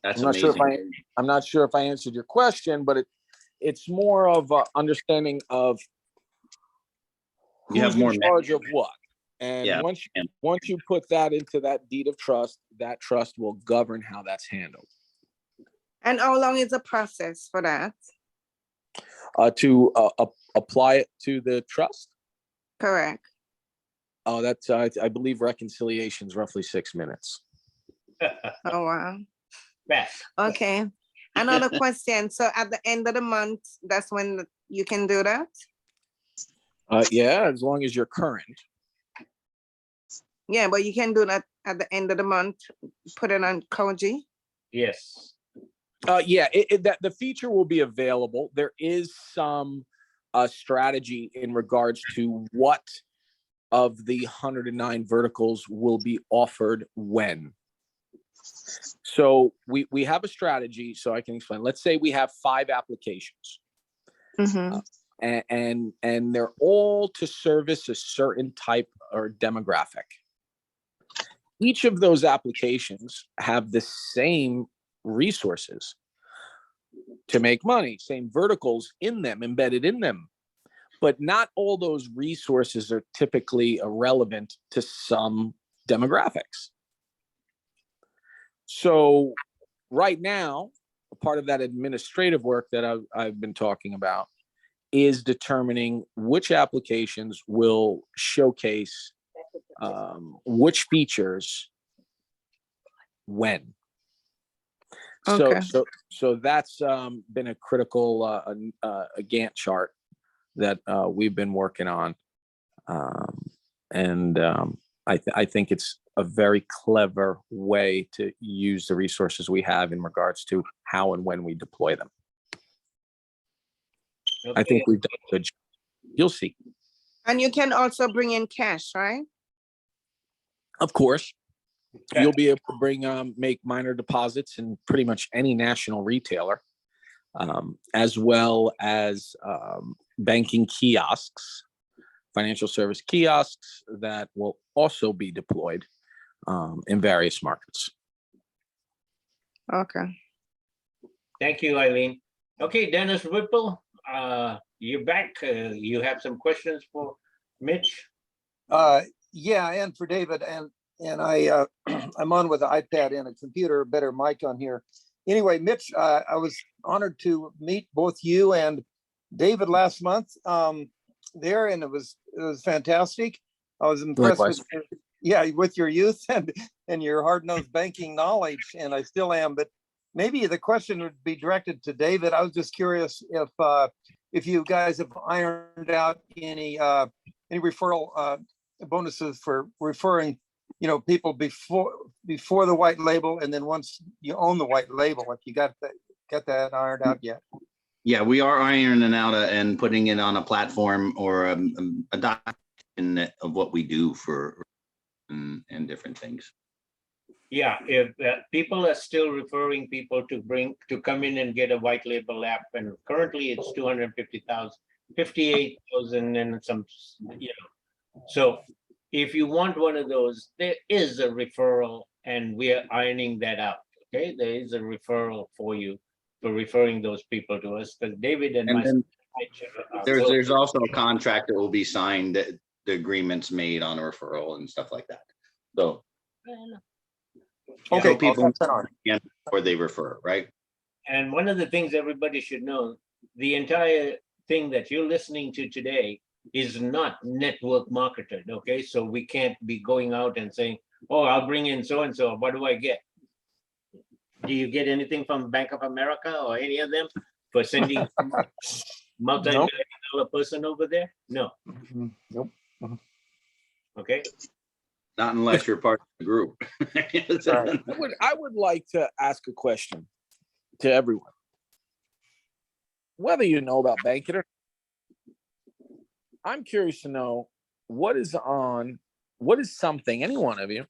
That's I'm not sure amazing. I'm not sure if I answered your question, but it's more of understanding of You have who's more in charge of what. And Yeah. once you put that into that deed of trust, that trust will govern how that's handled. And how long is the process for that? To apply it to the trust. Correct. Oh, that's I believe reconciliation is roughly 6 minutes. Oh, wow. Beth. Okay. Another question. So at the end of the month, that's when you can do that? Yeah, as long as you're current. Yeah, but you can do that at the end of the month, put it on KOGI? Yes. Yeah, that the feature will be available. There is some strategy in regards to what of the 109 verticals will be offered when. So we have a strategy, so I can explain. Let's say we have 5 applications, Mhm. and they're all to service a certain type or demographic. Each of those applications have the same resources to make money, same verticals in them, embedded in them. But not all those resources are typically irrelevant to some demographics. So right now, a part of that administrative work that I've been talking about is determining which applications will showcase which features when. Okay. So that's been a critical a Gantt chart that we've been working on, and I think it's a very clever way to use the resources we have in regards to how and when we deploy them. Okay. I think we've done a good job. You'll see. And you can also bring in cash, right? Of course, Okay. you'll be able to bring make minor deposits in pretty much any national retailer, as well as banking kiosks, financial service kiosks that will also be deployed in various markets. Okay. Thank you, Eileen. Okay, Dennis Whipple, you're back. You have some questions for Mitch? Yeah, and for David, and I I'm on with an iPad and a computer, a better mic on here. Anyway, Mitch, I was honored to meet both you and David last month there, and it was fantastic. I was impressed Likewise. with your youth and your hard-nosed banking knowledge, and I still am. But maybe the question would be directed to David. I was just curious if you guys have ironed out any referral bonuses for referring, people before the white label, and then once you own the white label, if you got that ironed out yet. Yeah, we are ironing out and putting it on a platform or a document of what we do for and different things. Yeah, if people are still referring people to come in and get a white label app, and currently it's 250,000, 58,000 and some, So if you want one of those, there is a referral, and we are ironing that out. Okay, there is a referral for you for referring those people to us, because David and myself. There's also a contract that will be signed, that the agreement's made on a referral and stuff like that. So Okay, people on. before they refer, right? And one of the things everybody should know, the entire thing that you're listening to today is not network marketed, okay? So we can't be going out and saying, oh, I'll bring in so-and-so, what do I get? Do you get anything from Bank of America or any of them for sending multi-million-dollar person over there? No. Nope. Okay. Not unless you're part of the group. I would like to ask a question to everyone. Whether you know about banking or not, I'm curious to know what is something, any one of you,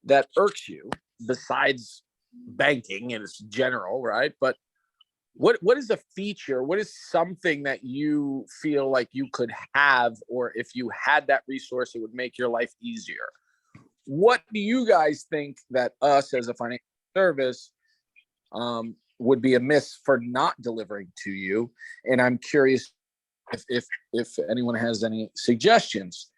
that irks you besides banking, and it's general, right? But what is a feature? What is something that you feel like you could have, or if you had that resource, it would make your life easier? What do you guys think that us as a financial service would be amiss for not delivering to you? And I'm curious if anyone has any suggestions.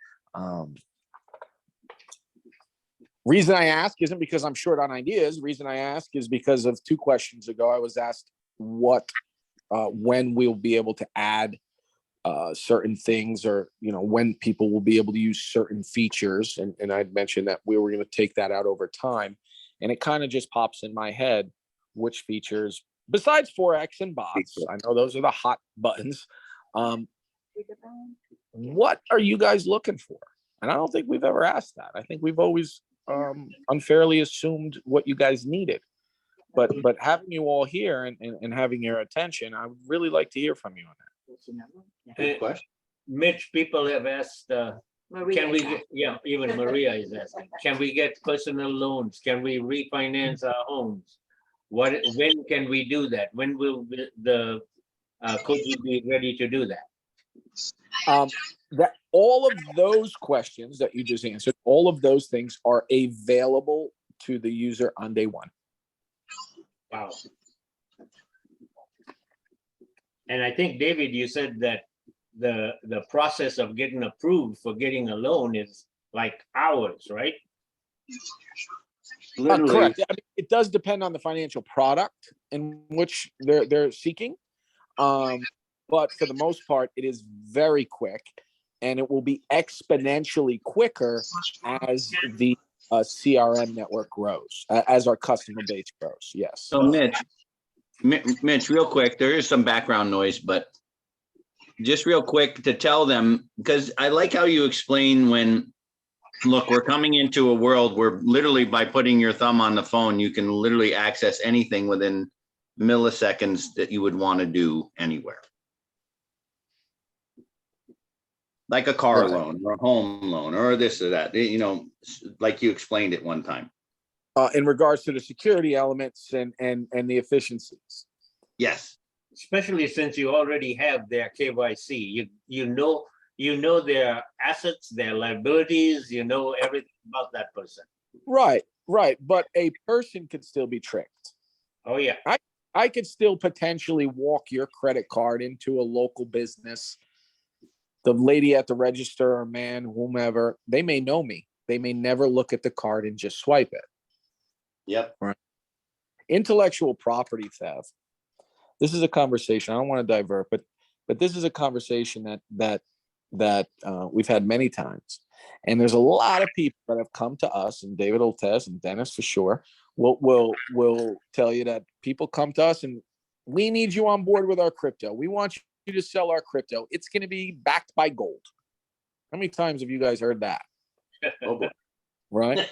Reason I ask isn't because I'm short on ideas. Reason I ask is because of 2 questions ago, I was asked when we'll be able to add certain things, or when people will be able to use certain features, and I'd mentioned that we were going to take that out over time, and it kind of just pops in my head which features besides Forex and bots, I know those are the hot buttons, what are you guys looking for? And I don't think we've ever asked that. I think we've always unfairly assumed what you guys needed, but having you all here and having your attention, I would really like to hear from you on that. Good question. Mitch, people have asked Can we, yeah, even Maria is asking, can we get personal loans? Can we refinance our homes? When can we do that? When will the KOGI be ready to do that? That all of those questions that you just answered, all of those things are available to the user on day one. Wow. And I think, David, you said that the process of getting approved for getting a loan is like hours, right? Literally, Correct. I mean, it does depend on the financial product in which they're seeking. But for the most part, it is very quick, and it will be exponentially quicker as the CRM network grows, as our customer base grows. Yes. so Mitch, real quick, there is some background noise, but just real quick to tell them, because I like how you explain when, look, we're coming into a world where literally by putting your thumb on the phone, you can literally access anything within milliseconds that you would want to do anywhere. Like a car loan or a home loan or this or that, you know, like you explained it one time. In regards to the security elements and the efficiencies. Yes. Especially since you already have their KYC. You know their assets, their liabilities, you know everything about that person. Right. But a person could still be tricked. Oh, yeah. I could still potentially walk your credit card into a local business. The lady at the register or man, whomever, they may know me. They may never look at the card and just swipe it. Yep. Right. Intellectual property theft. This is a conversation. I don't want to divert, but this is a conversation that we've had many times. And there's a lot of people that have come to us, and David will test, and Dennis for sure will tell you that people come to us and we need you on board with our crypto. We want you to sell our crypto. It's going to be backed by gold. How many times have you guys heard that? Oh boy. Right.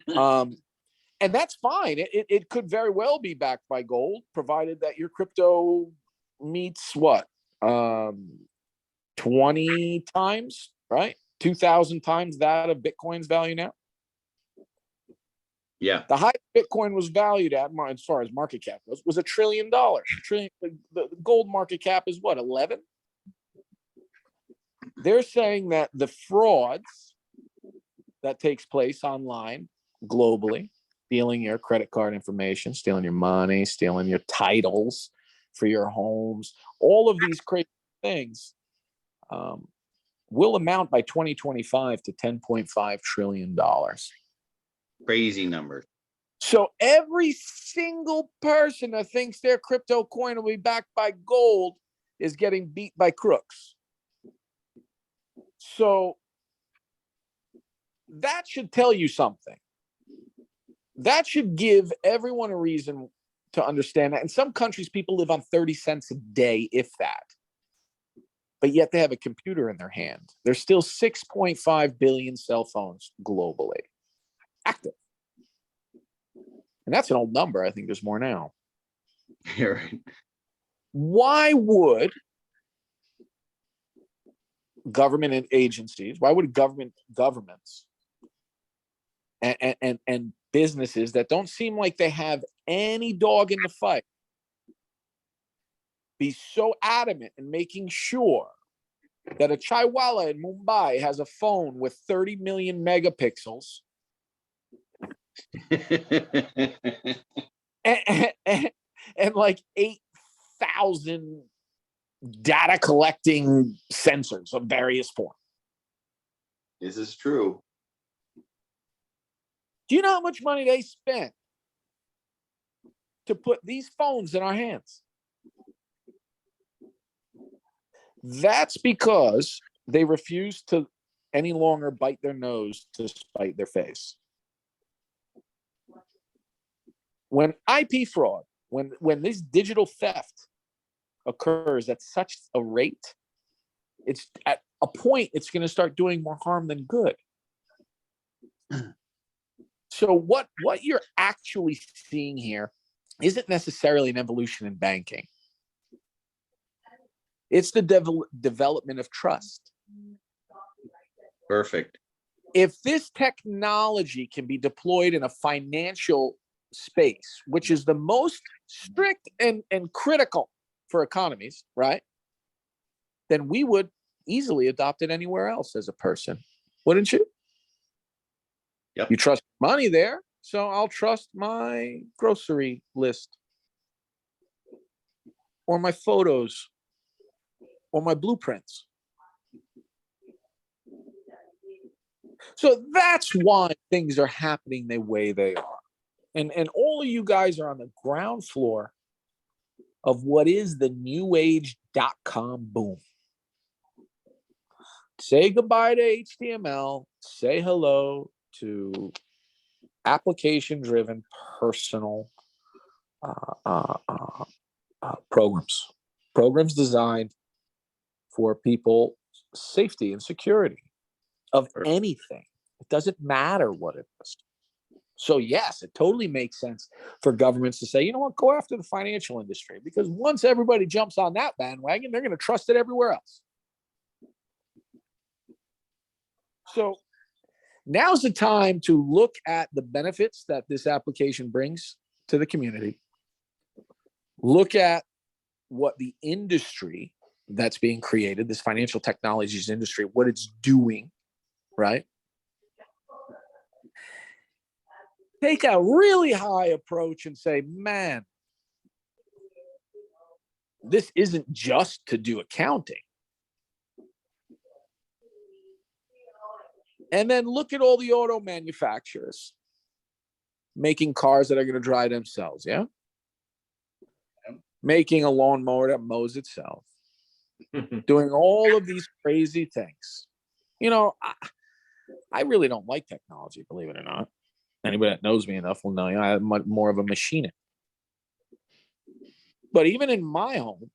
And that's fine. It could very well be backed by gold, provided that your crypto meets what? 20 times, right? 2,000 times that of Bitcoin's value now. Yeah. The highest Bitcoin was valued at, as far as market cap goes, was $1 trillion. The gold market cap is what, 11? They're saying that the frauds that takes place online globally, stealing your credit card information, stealing your money, stealing your titles for your homes, all of these crazy things will amount by 2025 to $10.5 trillion. Crazy numbers. So every single person that thinks their crypto coin will be backed by gold is getting beat by crooks. So that should tell you something. That should give everyone a reason to understand that. In some countries, people live on 30 cents a day, if that. But yet they have a computer in their hand. There's still 6.5 billion cell phones globally active. And that's an old number. I think there's more now. You're right. Why would government and agencies, why would governments and businesses that don't seem like they have any dog in the fight be so adamant in making sure that a chaiwala in Mumbai has a phone with 30 million megapixels and like 8,000 data collecting sensors of various forms? This is true. Do you know how much money they spent to put these phones in our hands? That's because they refuse to any longer bite their nose to spite their face. When IP fraud, when this digital theft occurs at such a rate, it's at a point it's going to start doing more harm than good. So what you're actually seeing here isn't necessarily an evolution in banking. It's the development of trust. Perfect. If this technology can be deployed in a financial space, which is the most strict and critical for economies, right? Then we would easily adopt it anywhere else as a person, wouldn't you? Yep. You trust money there, so I'll trust my grocery list or my photos or my blueprints. So that's why things are happening the way they are. And all of you guys are on the ground floor of what is the new age .com boom. Say goodbye to HTML, say hello to application-driven personal programs designed for people safety and security of anything. It doesn't matter what it is. So yes, it totally makes sense for governments to say, you know what, go after the financial industry, because once everybody jumps on that bandwagon, they're going to trust it everywhere else. So now's the time to look at the benefits that this application brings to the community. Look at what the industry that's being created, this financial technologies industry, what it's doing, right? Take a really high approach and say, man, this isn't just to do accounting. And then look at all the auto manufacturers making cars that are going to drive themselves, yeah? Making a lawnmower that mows itself. Doing all of these crazy things. You know, I really don't like technology, believe it or not. Anybody that knows me enough will know I'm much more of a machinist. But even in my home,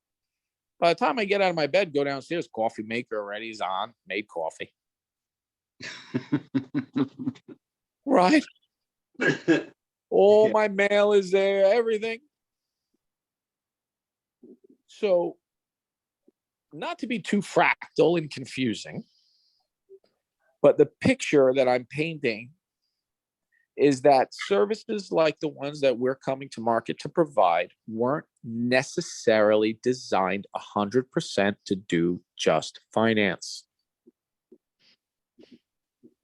by the time I get out of my bed, go downstairs, coffee maker already is on, made coffee. Right? All my mail is there, everything. So, not to be too fractal and confusing, but the picture that I'm painting is that services like the ones that we're coming to market to provide weren't necessarily designed 100% to do just finance.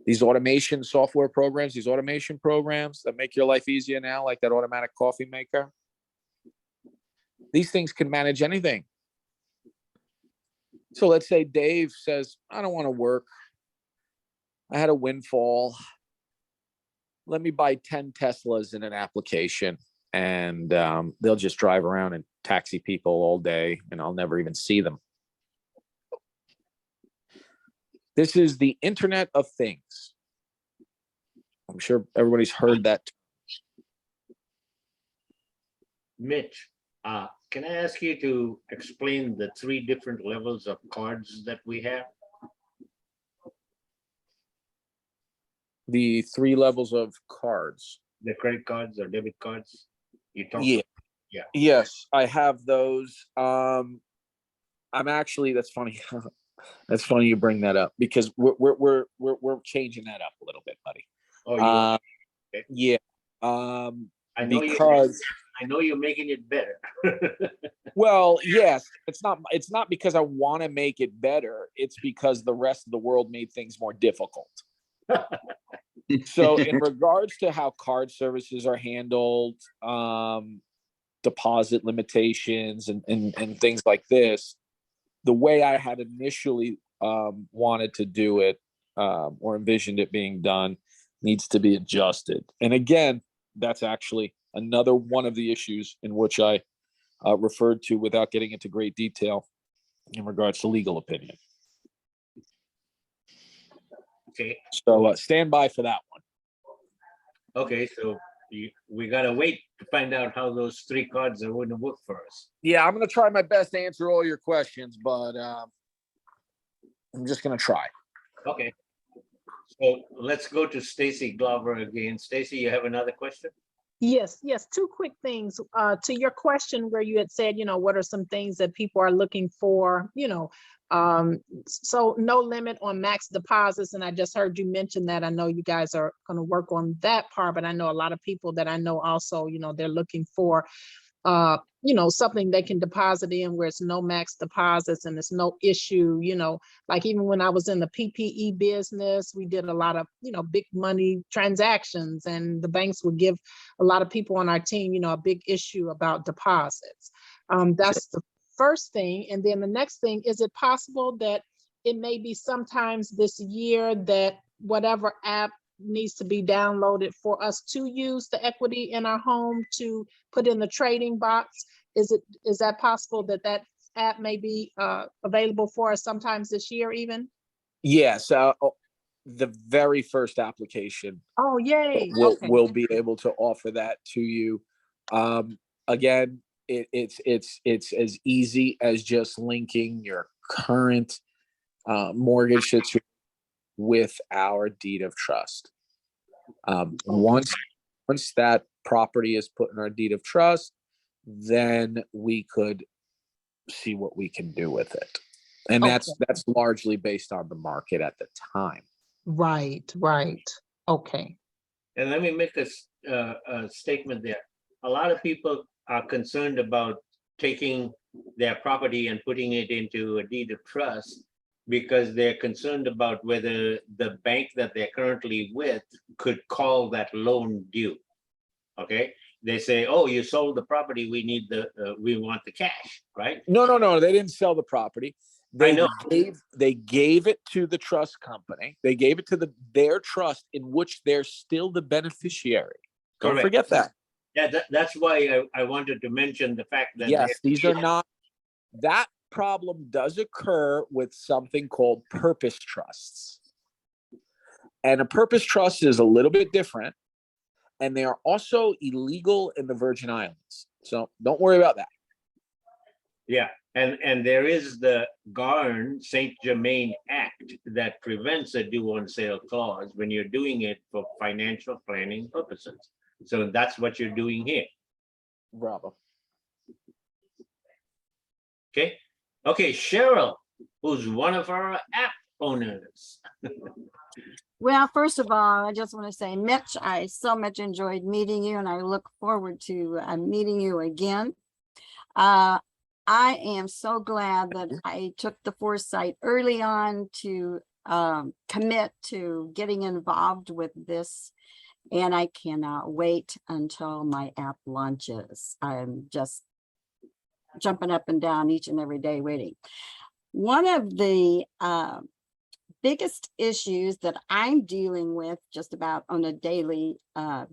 These automation software programs, these automation programs that make your life easier now, like that automatic coffee maker, these things can manage anything. So let's say Dave says, I don't want to work. I had a windfall. Let me buy 10 Teslas in an application, and they'll just drive around and taxi people all day, and I'll never even see them. This is the Internet of Things. I'm sure everybody's heard that. Mitch, can I ask you to explain the 3 different levels of cards that we have? The 3 levels of cards. The credit cards or debit cards? You talked Yeah. about, yeah. Yes, I have those. I'm actually, that's funny. That's funny you bring that up, because we're changing that up a little bit, buddy. Oh, you okay. Yeah. I know because I know you're making it better. well, yes, it's not because I want to make it better. It's because the rest of the world made things more difficult. So in regards to how card services are handled, deposit limitations and things like this, the way I had initially wanted to do it or envisioned it being done needs to be adjusted. And again, that's actually another one of the issues in which I referred to without getting into great detail in regards to legal opinion. Okay. So stand by for that one. Okay, so we gotta wait to find out how those 3 cards are going to work for us. Yeah, I'm going to try my best to answer all your questions, but I'm just going to try. Okay. So let's go to Stacy Glover again. Stacy, you have another question? Yes, 2 quick things. To your question where you had said, what are some things that people are looking for, So no limit on max deposits. And I just heard you mention that. I know you guys are going to work on that part, but I know a lot of people that I know also, they're looking for, something they can deposit in where it's no max deposits and it's no issue, like even when I was in the PPE business, we did a lot of, big money transactions, and the banks would give a lot of people on our team, a big issue about deposits. That's the first thing. And then the next thing, is it possible that it may be sometimes this year that whatever app needs to be downloaded for us to use the equity in our home to put in the trading box? Is that possible that that app may be available for us sometimes this year even? Yes, the very first application Oh, yay. will be able to offer that to you. Again, it's as easy as just linking your current mortgage situation with our deed of trust. Once that property is put in our deed of trust, then we could see what we can do with it. And that's largely based on the market at the time. Right. Okay. And let me make a statement there. A lot of people are concerned about taking their property and putting it into a deed of trust because they're concerned about whether the bank that they're currently with could call that loan due. Okay, they say, "Oh, you sold the property. We want the cash," right? No. They didn't sell the property. I know. They gave it to the trust company. They gave it to their trust in which they're still the beneficiary. Don't Correct. forget that. Yeah, that's why I wanted to mention the fact that yes, these are not. That problem does occur with something called purpose trusts, and a purpose trust is a little bit different, and they are also illegal in the Virgin Islands. So don't worry about that. Yeah, and there is the Saint Germain Act that prevents a due on sale clause when you're doing it for financial planning purposes. So that's what you're doing here. Bravo. Okay, Cheryl, who's one of our app owners. Well, first of all, I just want to say, Mitch, I so much enjoyed meeting you, and I look forward to meeting you again. I am so glad that I took the foresight early on to commit to getting involved with this, and I cannot wait until my app launches. I'm just jumping up and down each and every day waiting. One of the biggest issues that I'm dealing with just about on a daily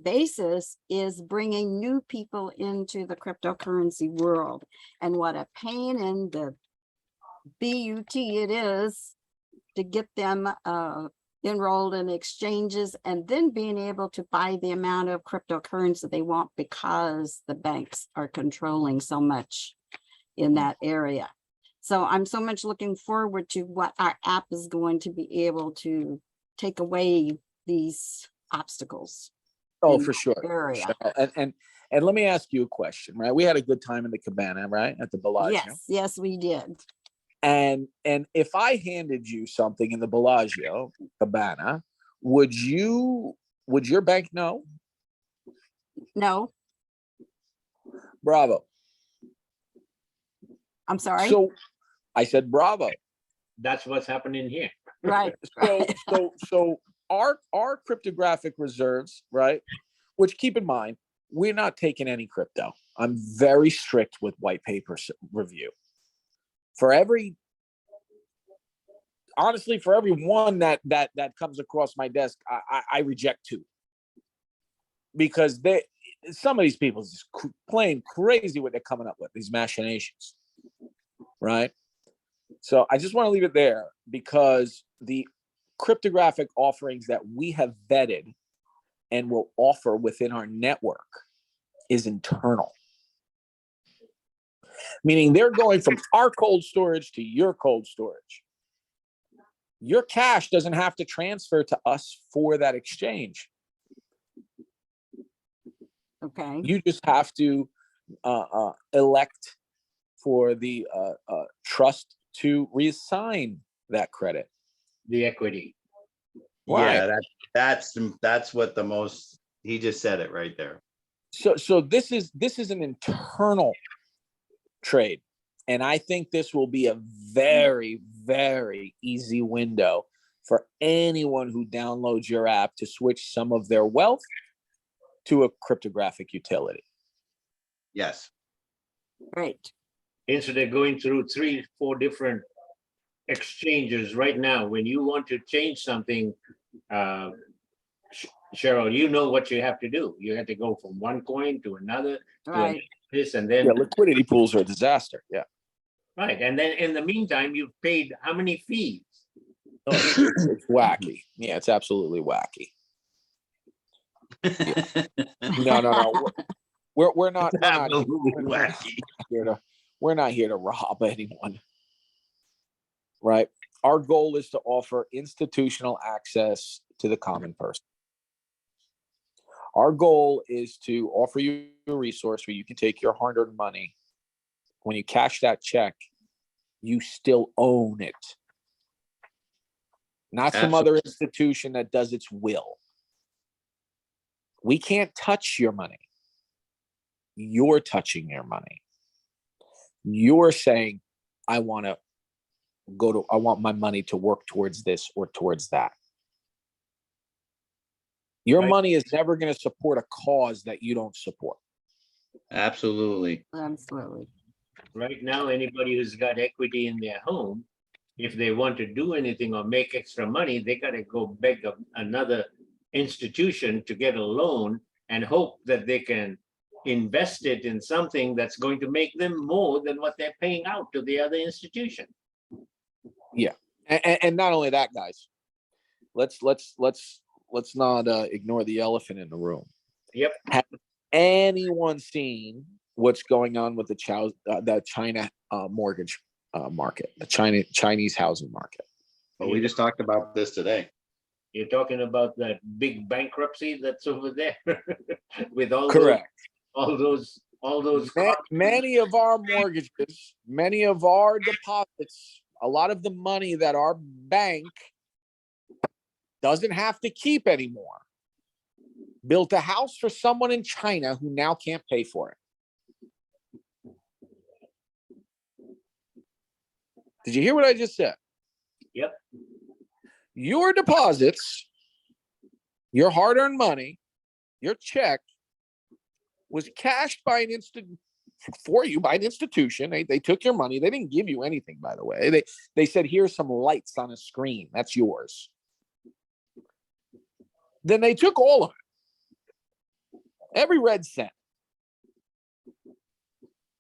basis is bringing new people into the cryptocurrency world, and what a pain in the butt it is to get them enrolled in exchanges and then being able to buy the amount of cryptocurrency they want because the banks are controlling so much in that area. So I'm so much looking forward to what our app is going to be able to take away these obstacles. Oh, for sure. Area. And let me ask you a question, right? We had a good time in the cabana, right? At the Bellagio. Yes, we did. And if I handed you something in the Bellagio cabana, would your bank know? No. Bravo. I'm sorry. So I said, bravo. That's what's happening here. Right. So our cryptographic reserves, right? Which, keep in mind, we're not taking any crypto. I'm very strict with white paper review. For every one that comes across my desk, I reject 2, because some of these people just playing crazy what they're coming up with, these machinations, right? So I just want to leave it there, because the cryptographic offerings that we have vetted and will offer within our network is internal. Meaning they're going from our cold storage to your cold storage. Your cash doesn't have to transfer to us for that exchange. Okay. You just have to elect for the trust to reassign that credit. The equity. Yeah, that's what the most, he just said it right there. So this is an internal trade. And I think this will be a very, very easy window for anyone who downloads your app to switch some of their wealth to a cryptographic utility. Yes. Great. Instead of going through 3-4 different exchanges right now, when you want to change something, Cheryl, you know what you have to do. You have to go from one coin to another, Right. this, and then Yeah, liquidity pools are a disaster. Yeah. right. And then in the meantime, you've paid how many fees? It's wacky. Yeah, it's absolutely wacky. No. We're not here to rob anyone. Right. Our goal is to offer institutional access to the common person. Our goal is to offer you a resource where you can take your hard-earned money. When you cash that check, you still own it. Not some other institution that does its will. We can't touch your money. You're touching your money. You're saying, I want my money to work towards this or towards that. Your money is never going to support a cause that you don't support. Absolutely. Absolutely. Right now, anybody who's got equity in their home, if they want to do anything or make extra money, they got to go beg another institution to get a loan and hope that they can invest it in something that's going to make them more than what they're paying out to the other institution. Yeah, and not only that, guys. Let's not ignore the elephant in the room. Yep. Has anyone seen what's going on with the China mortgage market, the Chinese housing market? Well, we just talked about this today. You're talking about that big bankruptcy that's over there with all Correct. those Many of our mortgages, many of our deposits, a lot of the money that our bank doesn't have to keep anymore, built a house for someone in China who now can't pay for it. Did you hear what I just said? Yep. Your deposits, your hard-earned money, your check was cashed by an institution. They took your money. They didn't give you anything, by the way. They said, here's some lights on a screen. That's yours. Then they took all of it, every red cent,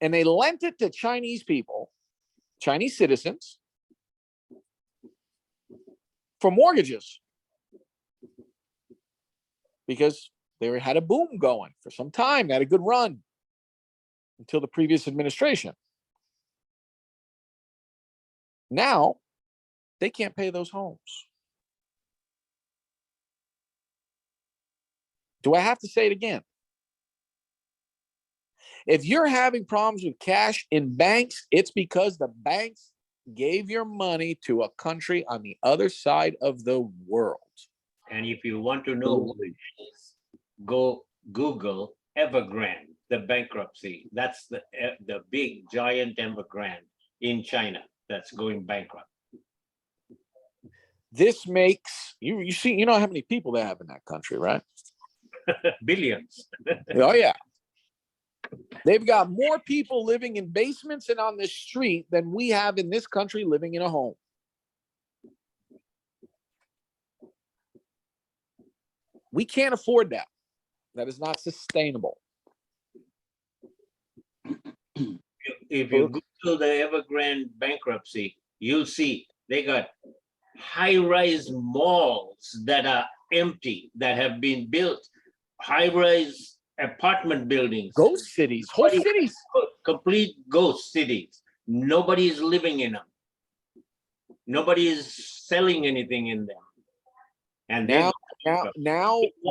and they lent it to Chinese people, Chinese citizens, for mortgages, because they had a boom going for some time. They had a good run until the previous administration. Now they can't pay those homes. Do I have to say it again? If you're having problems with cash in banks, it's because the banks gave your money to a country on the other side of the world. And if you want to know, go Google Evergrande, the bankruptcy. That's the big giant Evergrande in China that's going bankrupt. This makes you see, you know how many people they have in that country, right? Billions. Oh yeah. They've got more people living in basements and on the street than we have in this country living in a home. We can't afford that. That is not sustainable. If you Google the Evergrande bankruptcy, you'll see they got high-rise malls that are empty, that have been built, high-rise apartment buildings. Ghost cities, whole cities. Complete ghost cities. Nobody is living in them. Nobody is selling anything in them. And now,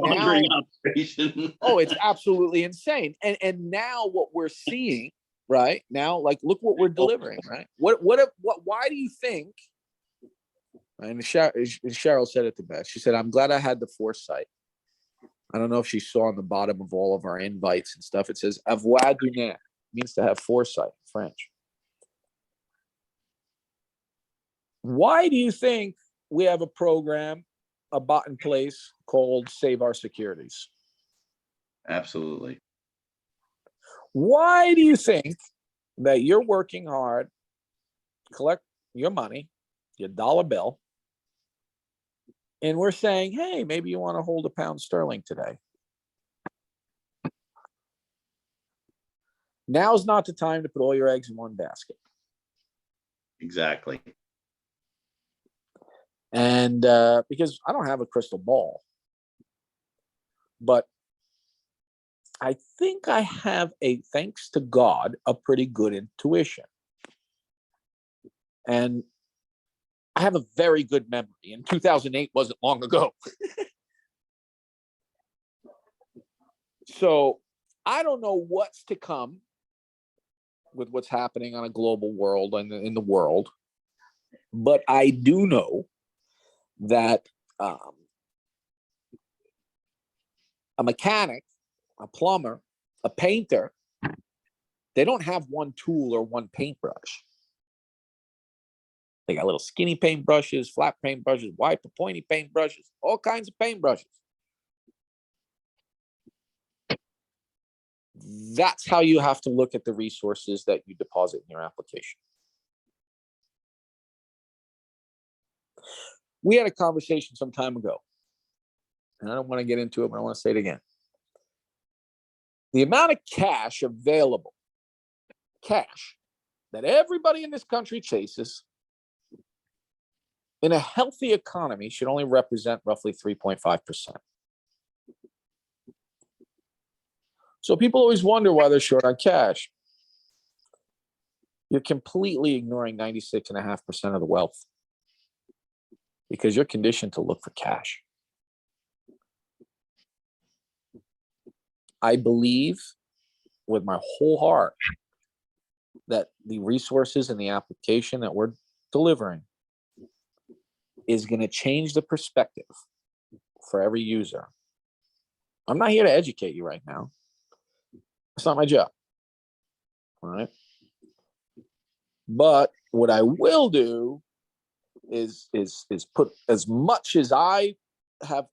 operation. oh, it's absolutely insane. And now what we're seeing right? Now, like, look what we're delivering, right? Why do you think? And Cheryl said it the best. She said, "I'm glad I had the foresight." I don't know if she saw on the bottom of all of our invites and stuff. It says "avoir du nez," means to have foresight in French. Why do you think we have a program, a bot in place called Save Our Securities? Absolutely. Why do you think that you're working hard, collect your money, your dollar bill, and we're saying, hey, maybe you want to hold a pound sterling today? Now's not the time to put all your eggs in one basket. Exactly. And because I don't have a crystal ball, but I think I have thanks to God, a pretty good intuition. And I have a very good memory. And 2008 wasn't long ago. So I don't know what's to come with what's happening on a global world and in the world. But I do know that a mechanic, a plumber, a painter, they don't have one tool or one paintbrush. They got little skinny paintbrushes, flat paintbrushes, wide pointy paintbrushes, all kinds of paintbrushes. That's how you have to look at the resources that you deposit in your application. We had a conversation some time ago, and I don't want to get into it, but I want to say it again. The amount of cash available, cash, that everybody in this country chases in a healthy economy should only represent roughly 3.5%. So people always wonder why they're short on cash. You're completely ignoring 96.5% of the wealth because you're conditioned to look for cash. I believe with my whole heart that the resources and the application that we're delivering is going to change the perspective for every user. I'm not here to educate you right now. It's not my job. All right. But what I will do is put as much as I have,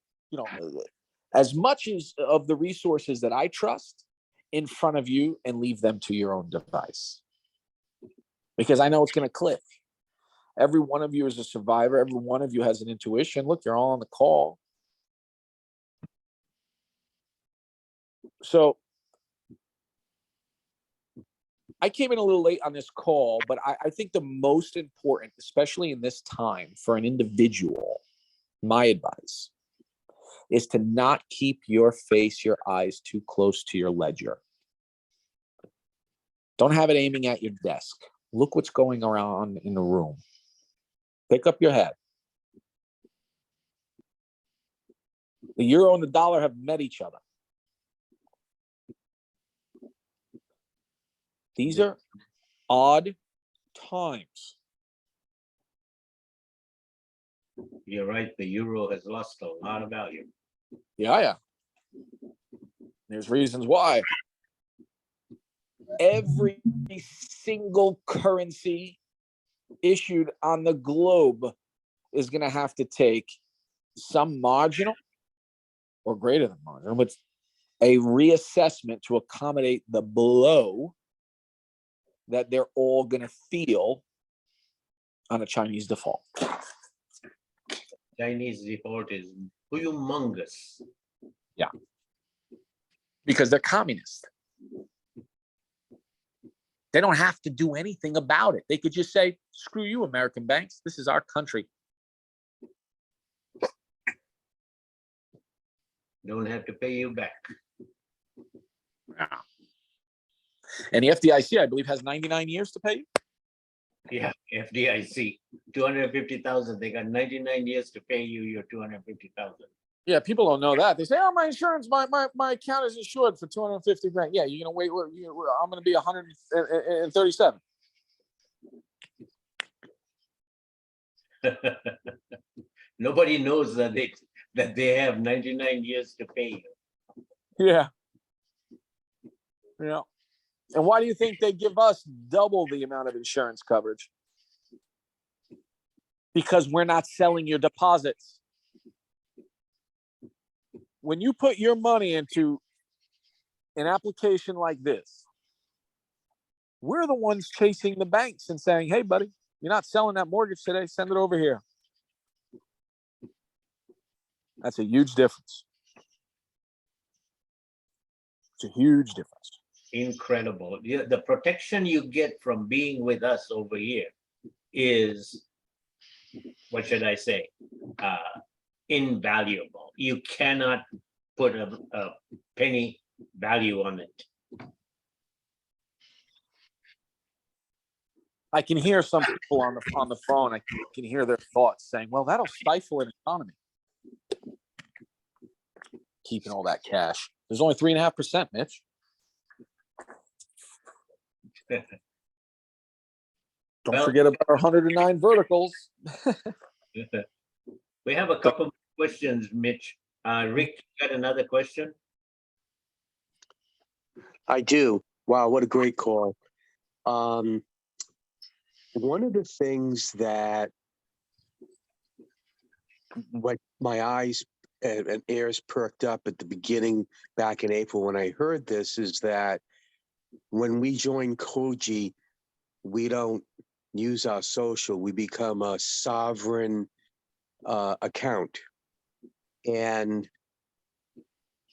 as much as of the resources that I trust in front of you and leave them to your own device. Because I know it's going to click. Every one of you is a survivor. Every one of you has an intuition. Look, you're all on the call. So I came in a little late on this call, but I think the most important, especially in this time for an individual, my advice is to not keep your face, your eyes too close to your ledger. Don't have it aiming at your desk. Look what's going around in the room. Pick up your head. The euro and the dollar have met each other. These are odd times. You're right. The euro has lost a lot of value. Yeah. There's reasons why. Every single currency issued on the globe is going to have to take some marginal or greater than marginal, but a reassessment to accommodate the blow that they're all going to feel on a Chinese default. Chinese default is humongous. Yeah. Because they're communist. They don't have to do anything about it. They could just say, screw you, American banks. This is our country. Don't have to pay you back. Yeah. And the FDIC, I believe, has 99 years to pay you. Yeah, FDIC, 250,000. They got 99 years to pay you your 250,000. Yeah, people don't know that. They say, "Oh, my insurance, my account is insured for 250 grand." Yeah, you're gonna wait. I'm gonna be 137. Nobody knows that they have 99 years to pay you. Yeah, yeah. And why do you think they give us double the amount of insurance coverage? Because we're not selling your deposits. When you put your money into an application like this, we're the ones chasing the banks and saying, "Hey, buddy, you're not selling that mortgage today. Send it over here." That's a huge difference. It's a huge difference. Incredible. The protection you get from being with us over here is, what should I say, invaluable. You cannot put a penny value on it. I can hear some people on the phone. I can hear their thoughts saying, "Well, that'll stifle an economy. Keeping all that cash. There's only 3.5%, Mitch." Don't forget about our 109 verticals. We have a couple of questions, Mitch. Rick, you got another question? I do. Wow, what a great call. One of the things that what my eyes and ears perked up at the beginning back in April when I heard this is that when we join KOGI, we don't use our social, we become a sovereign account. And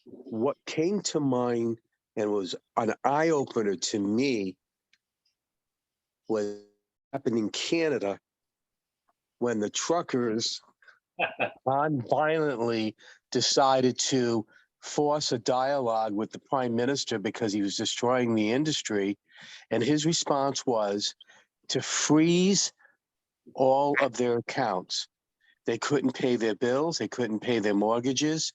what came to mind and was an eye-opener to me was happened in Canada when the truckers non-violently decided to force a dialogue with the prime minister because he was destroying the industry. And his response was to freeze all of their accounts. They couldn't pay their bills. They couldn't pay their mortgages.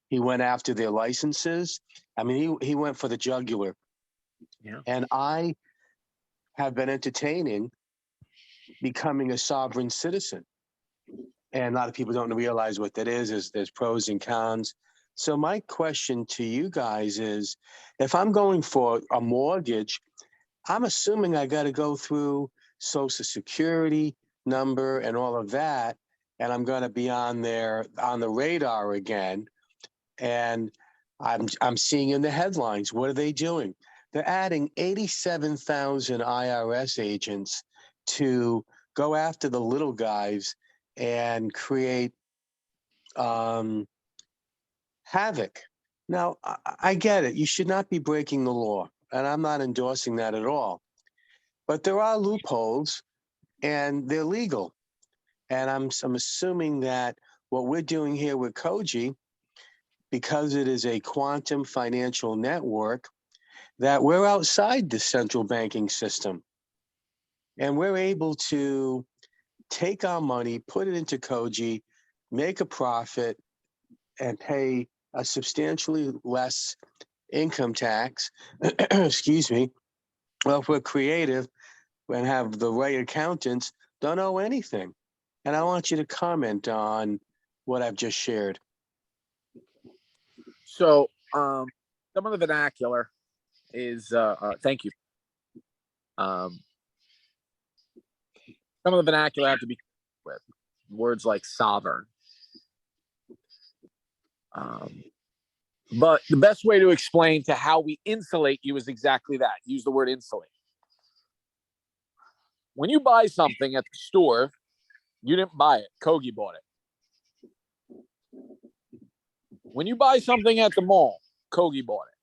He went after their licenses. I mean, he went for the jugular. Yeah. And I have been entertaining becoming a sovereign citizen. And a lot of people don't realize what that is. There's pros and cons. So my question to you guys is, if I'm going for a mortgage, I'm assuming I got to go through Social Security number and all of that, and I'm going to be on the radar again. And I'm seeing in the headlines, what are they doing? They're adding 87,000 IRS agents to go after the little guys and create havoc. Now, I get it. You should not be breaking the law, and I'm not endorsing that at all. But there are loopholes, and they're legal. And I'm assuming that what we're doing here with KOGI, because it is a quantum financial network, that we're outside the central banking system. And we're able to take our money, put it into KOGI, make a profit, and pay a substantially less income tax. Excuse me. Well, if we're creative and have the right accountants, don't owe anything. And I want you to comment on what I've just shared. So some of the vernacular is thank you. Some of the vernacular have to be with words like sovereign. But the best way to explain to how we insulate you is exactly that. Use the word insulate. When you buy something at the store, you didn't buy it. KOGI bought it. When you buy something at the mall, KOGI bought it.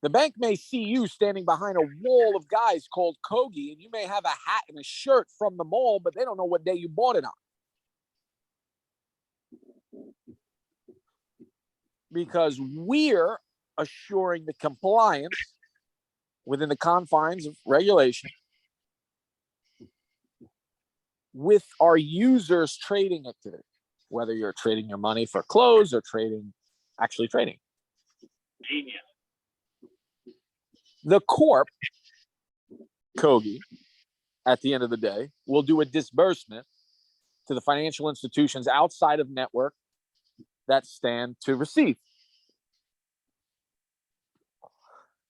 The bank may see you standing behind a wall of guys called KOGI, and you may have a hat and a shirt from the mall, but they don't know what day you bought it on. Because we're assuring the compliance within the confines of regulation with our users' trading activity. whether you're trading your money for clothes or actually trading. Genius. The corp, KOGI, at the end of the day, will do a disbursement to the financial institutions outside of network that stand to receive.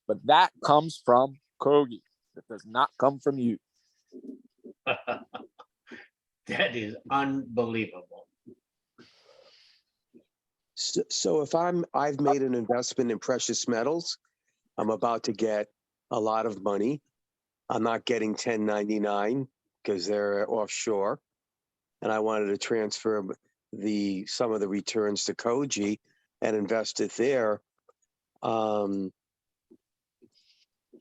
But that comes from KOGI. That does not come from you. That is unbelievable. So if I've made an investment in precious metals, I'm about to get a lot of money. I'm not getting 1099 because they're offshore. And I wanted to transfer some of the returns to KOGI and invest it there.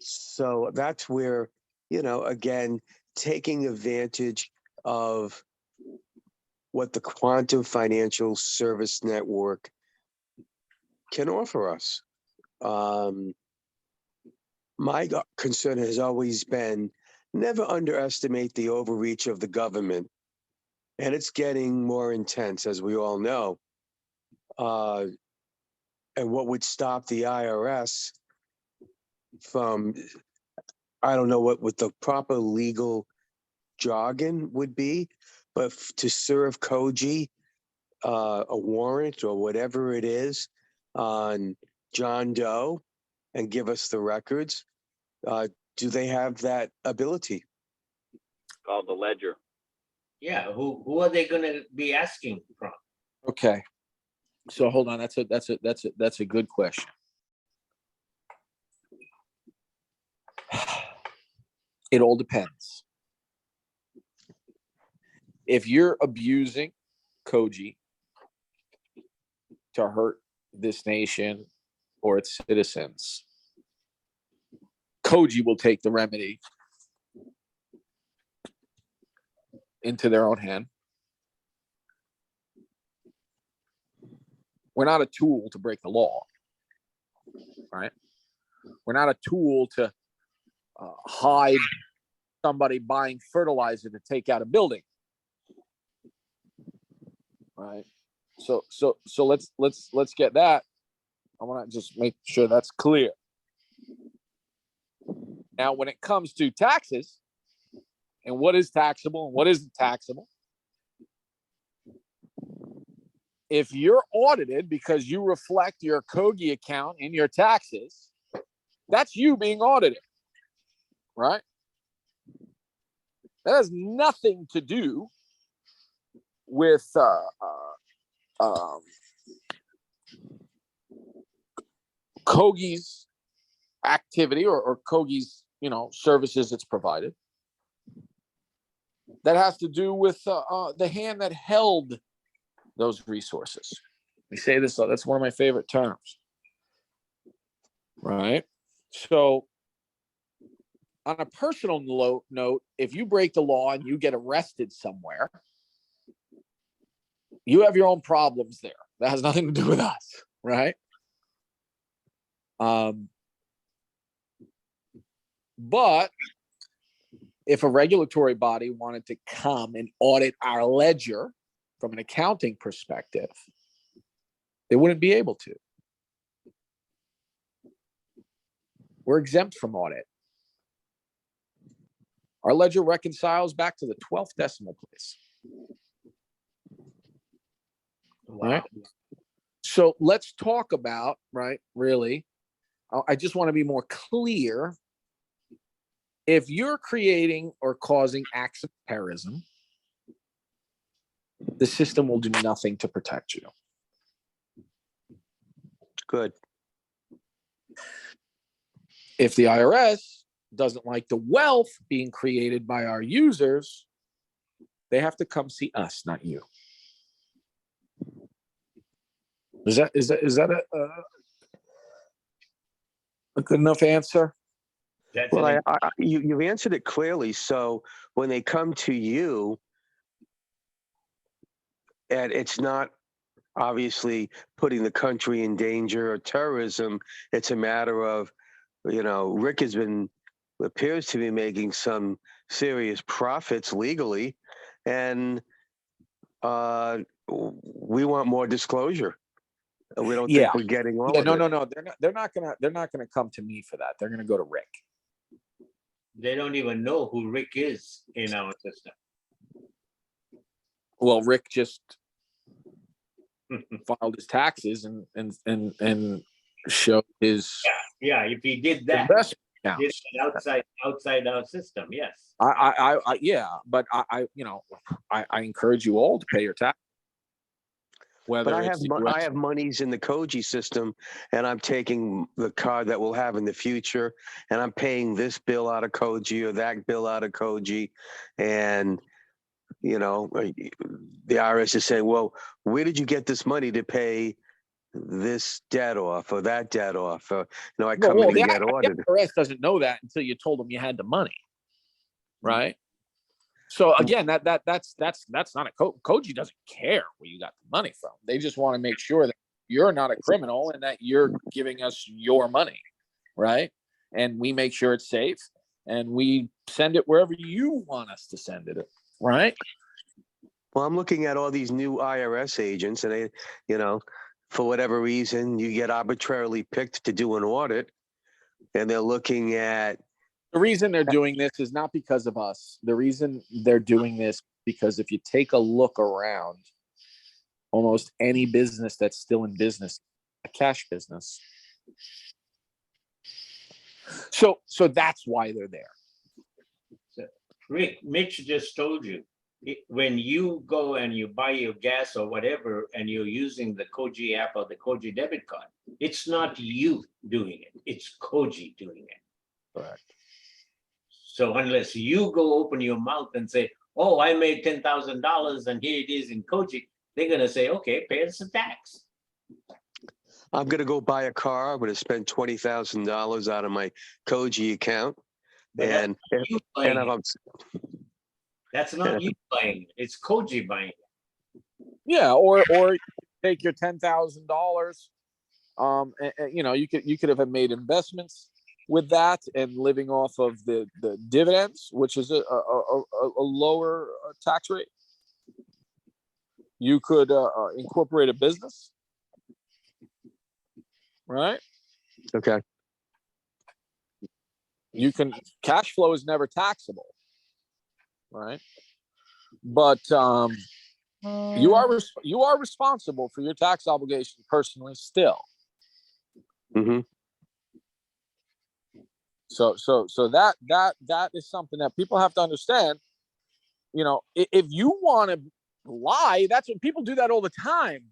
So that's where, again, taking advantage of what the Quantum Financial Service Network can offer us. My concern has always been never underestimate the overreach of the government. And it's getting more intense, as we all know. And what would stop the IRS from, I don't know what the proper legal jargon would be, but to serve KOGI a warrant or whatever it is on John Doe and give us the records, do they have that ability? Called the ledger. Yeah, who are they going to be asking from? Okay. So hold on. That's a good question. It all depends. If you're abusing KOGI to hurt this nation or its citizens, KOGI will take the remedy into their own hand. We're not a tool to break the law, right? We're not a tool to hide somebody buying fertilizer to take out a building, right? So let's get that. I want to just make sure that's clear. Now, when it comes to taxes and what is taxable and what isn't taxable, if you're audited because you reflect your KOGI account in your taxes, that's you being audited, right? That has nothing to do with KOGI's activity or KOGI's, services it's provided. That has to do with the hand that held those resources. We say this, that's one of my favorite terms, right? So on a personal note, if you break the law and you get arrested somewhere, you have your own problems there. That has nothing to do with us, right? But if a regulatory body wanted to come and audit our ledger from an accounting perspective, they wouldn't be able to. We're exempt from audit. Our ledger reconciles back to the 12th decimal place. Right? So let's talk about, right, really, I just want to be more clear. If you're creating or causing acts of terrorism, the system will do nothing to protect you. Good. If the IRS doesn't like the wealth being created by our users, they have to come see us, not you. Is that a good enough answer? Well, you've answered it clearly. So when they come to you, and it's not obviously putting the country in danger or terrorism, it's a matter of, Rick appears to be making some serious profits legally, and we want more disclosure. We don't Yeah. think we're getting all Yeah, of no, it. no, no. They're not gonna come to me for that. They're gonna go to Rick. They don't even know who Rick is in our system. Well, Rick just filed his taxes and showed his Yeah, if he did that, investment did accounts. it outside our system, yes. I yeah, but I encourage you all to pay your tax. Whether But it's I have monies in the KOGI system, and I'm taking the card that we'll have in the future, and I'm paying this bill out of KOGI or that bill out of KOGI, and the IRS is saying, "Well, where did you get this money to pay this debt off or that debt off?" I come in and get audited. The IRS doesn't know that until you told them you had the money, right? So again, that's not a KOGI doesn't care where you got the money from. They just want to make sure that you're not a criminal and that you're giving us your money, right? And we make sure it's safe and we send it wherever you want us to send it, right? Well, I'm looking at all these new IRS agents, and they, for whatever reason, you get arbitrarily picked to do an audit, and they're looking at. The reason they're doing this is not because of us. The reason they're doing this because if you take a look around, almost any business that's still in business, a cash business. So that's why they're there. So, Rick, Mitch just told you, when you go and you buy your gas or whatever, and you're using the KOGI app or the KOGI debit card, it's not you doing it. It's KOGI doing it. Correct. So unless you go open your mouth and say, "Oh, I made $10,000 and here it is in KOGI," they're gonna say, "Okay, pay us a tax." I'm going to go buy a car. I'm going to spend $20,000 out of my KOGI account, But that's not you buying it. It's KOGI buying it. Yeah, or take your $10,000. You could have made investments with that and living off of the dividends, which is a lower tax rate. You could incorporate a business, right? Okay. You can, cash flow is never taxable, right? But you are responsible for your tax obligation personally still. Mm-hmm. So that is something that people have to understand. If you want to lie, that's what people do that all the time.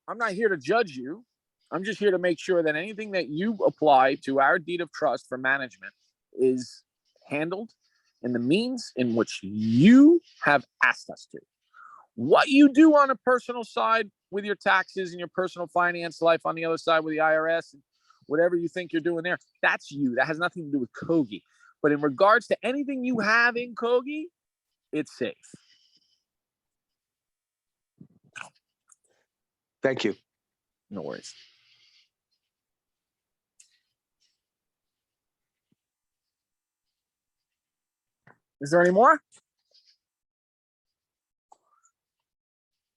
I'm not here to judge you. I'm just here to make sure that anything that you apply to our deed of trust for management is handled in the means in which you have asked us to. What you do on a personal side with your taxes and your personal finance life on the other side with the IRS and whatever you think you're doing there, that's you. That has nothing to do with KOGI. But in regards to anything you have in KOGI, it's safe. Thank you. No worries. Is there any more?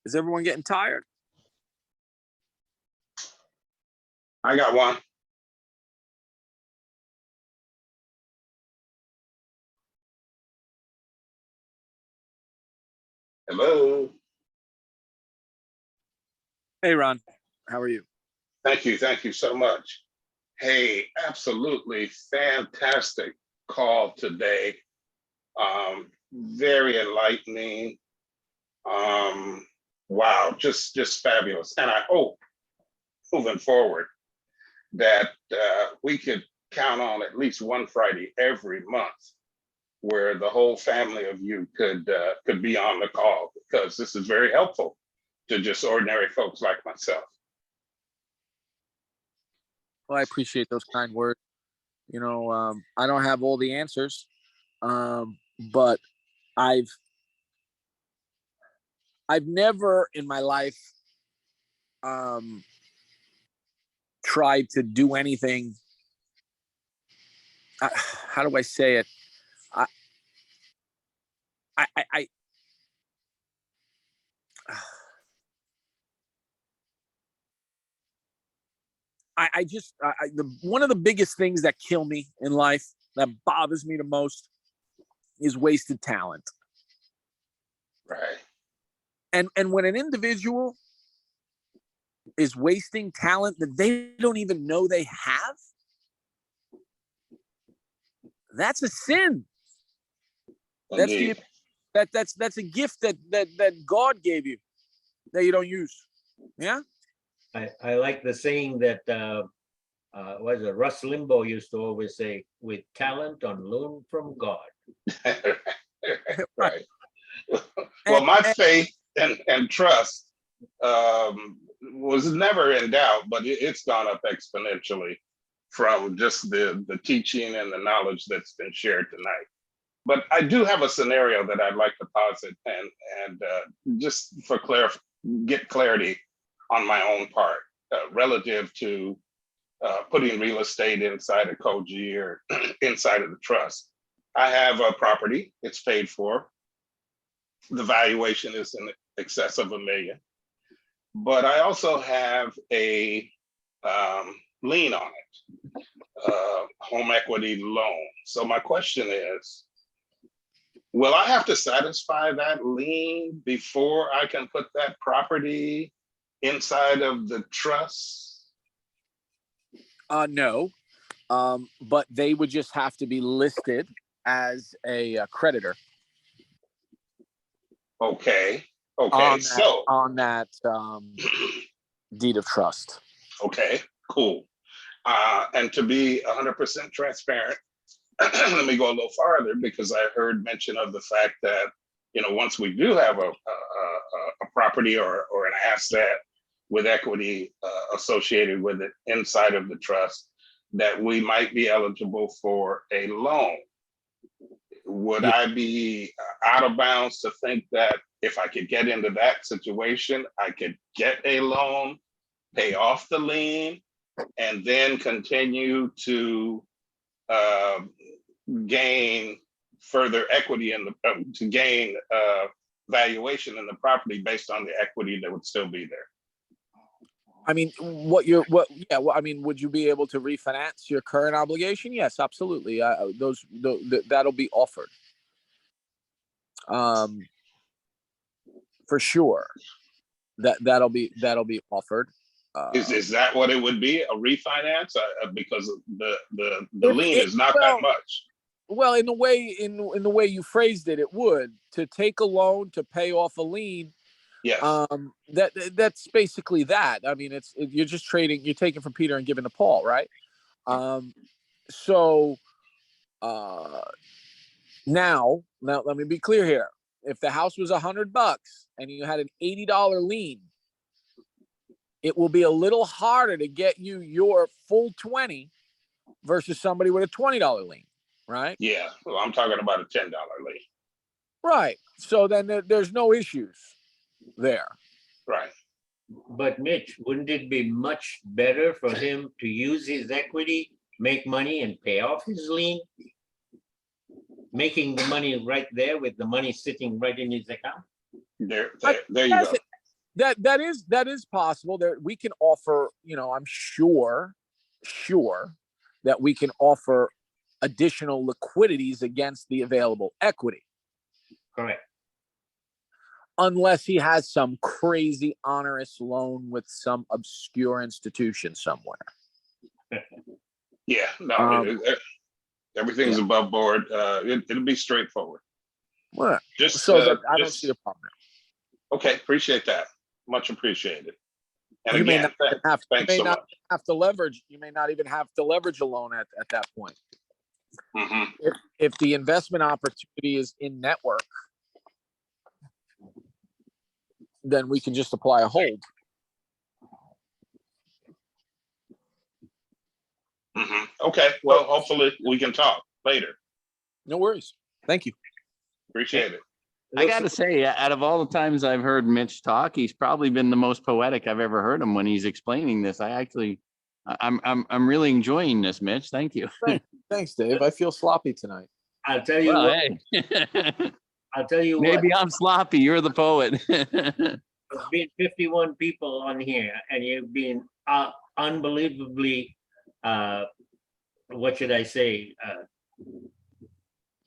Is everyone getting tired? I got one. Hello. Hey, Ron. How are you? Thank you. Thank you so much. Hey, absolutely fantastic call today. Very enlightening. Wow, just fabulous. And I hope moving forward that we could count on at least one Friday every month where the whole family of you could be on the call, because this is very helpful to just ordinary folks like myself. Well, I appreciate those kind words. I don't have all the answers, but I've never in my life tried to do anything. How do I say it? one of the biggest things that kill me in life, that bothers me the most, is wasted talent. Right. And when an individual is wasting talent that they don't even know they have, that's a sin. Indeed. That's a gift that God gave you that you don't use. Yeah. I like the saying that what is it? Russ Limbaugh used to always say, "With talent on loan from God." Right. Well, my faith and trust was never in doubt, but it's gone up exponentially from just the teaching and the knowledge that's been shared tonight. But I do have a scenario that I'd like to posit and just for get clarity on my own part relative to putting real estate inside of KOGI or inside of the trust. I have a property, it's paid for. The valuation is in excess of $1 million. But I also have a lien on it, home equity loan. So my question is, will I have to satisfy that lien before I can put that property inside of the trust? No, but they would just have to be listed as a creditor. Okay. On that deed of trust. Okay, cool. And to be 100% transparent, let me go a little farther because I heard mention of the fact that, once we do have a property or an asset with equity associated with it inside of the trust, that we might be eligible for a loan. Would I be out of bounds to think that if I could get into that situation, I could get a loan, pay off the lien, and then continue to gain further equity to gain valuation in the property based on the equity that would still be there? I mean, would you be able to refinance your current obligation? Yes, absolutely. That'll be offered. For sure. That'll be offered. Is that what it would be? A refinance? Because the lien is not that much. Well, in the way you phrased it, it would. To take a loan to pay off a lien. Yes. That's basically that. I mean, you're just trading. You're taking from Peter and giving to Paul, right? Now let me be clear here. If the house was $100 and you had an $80 lien, it will be a little harder to get you your full 20 versus somebody with a $20 lien, right? Yeah, well, I'm talking about a $10 lien. Right. So then there's no issues there. Right. But Mitch, wouldn't it be much better for him to use his equity, make money, and pay off his lien? Making the money right there with the money sitting right in his account. There you go. That is possible. There we can offer, I'm sure that we can offer additional liquidities against the available equity. Correct. Unless he has some crazy onerous loan with some obscure institution somewhere. Yeah, no, everything's above board. It'll be straightforward. Well, I don't see a problem. Okay, appreciate that. Much appreciated. And you again, may not have to leverage. You may not even have to leverage a loan at that point. Mm-hmm. If the investment opportunity is in network, then we can just apply a hold. Mm-hmm. Okay. Well, hopefully we can talk later. No worries. Thank you. Appreciate it. I got to say, out of all the times I've heard Mitch talk, he's probably been the most poetic I've ever heard him when he's explaining this. I'm really enjoying this, Mitch. Thank you. Thanks, Dave. I feel sloppy tonight. I'll tell you Hey. I'll tell you Maybe I'm sloppy. You're the poet. There's been 51 people on here, and you've been unbelievably, what should I say,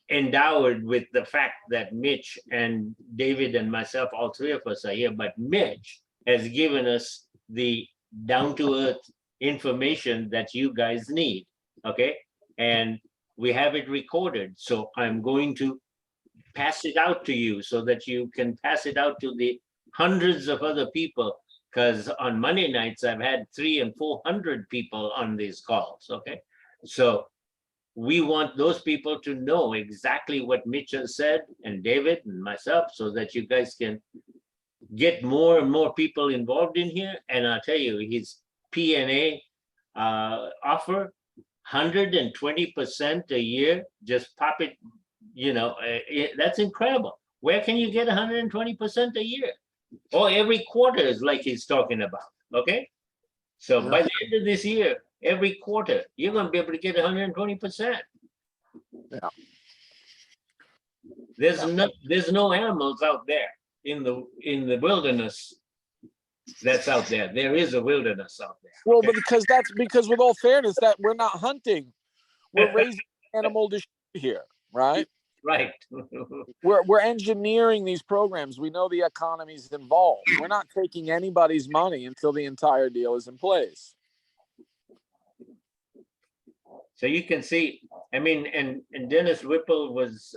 endowed with the fact that Mitch and David and myself, all three of us are here, but Mitch has given us the down-to-earth information that you guys need, okay? And we have it recorded, so I'm going to pass it out to you so that you can pass it out to the hundreds of other people, because on Monday nights, I've had 300 and 400 people on these calls, okay? So we want those people to know exactly what Mitch has said, and David and myself, so that you guys can get more and more people involved in here. And I'll tell you, his P&A offer, 120% a year, just pop it, that's incredible. Where can you get 120% a year? Or every quarter is like he's talking about, okay? So by the end of this year, every quarter, you're going to be able to get 120%. Yeah. There's no animals out there in the wilderness that's out there. There is a wilderness out there. Well, okay? but because with all fairness, that we're not hunting, we're raising animal to here, right? Right. We're engineering these programs. We know the economy's involved. We're not taking anybody's money until the entire deal is in place. So you can see, I mean, and Dennis Whipple was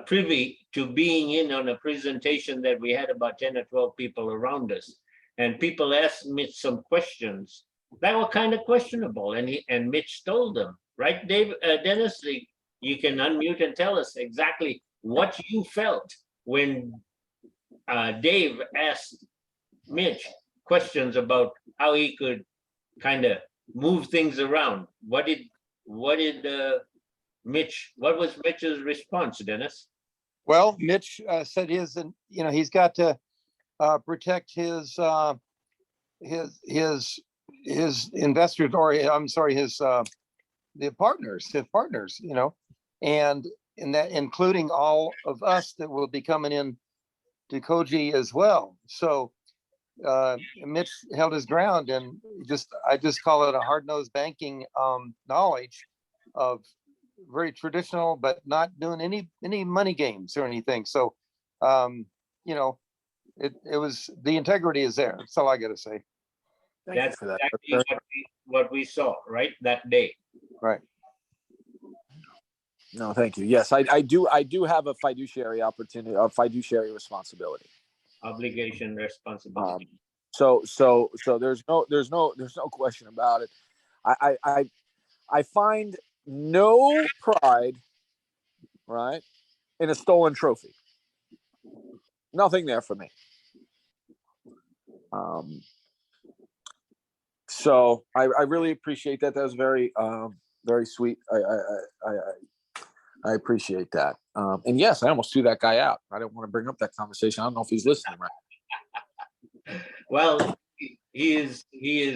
privy to being in on a presentation that we had about 10 or 12 people around us, and people asked Mitch some questions that were kind of questionable, and Mitch told them, right, Dave, Dennis, you can unmute and tell us exactly what you felt when Dave asked Mitch questions about how he could kind of move things around. What was Mitch's response, Dennis? Well, Mitch said he's got to protect his investors, or I'm sorry, his partners, and in that, including all of us that will be coming in to KOGI as well. So Mitch held his ground, and I just call it a hard-nosed banking knowledge of very traditional, but not doing any money games or anything. So it was, the integrity is there. That's all I got to say. That's exactly what we saw, right, that day. Right. No, thank you. Yes, I do have a fiduciary opportunity, a fiduciary responsibility. Obligation, responsibility. So there's no question about it. I find no pride, right, in a stolen trophy. Nothing there for me. So I really appreciate that. That was very very sweet. I appreciate that. And yes, I almost threw that guy out. I didn't want to bring up that conversation. I don't know if he's listening right. Well, he is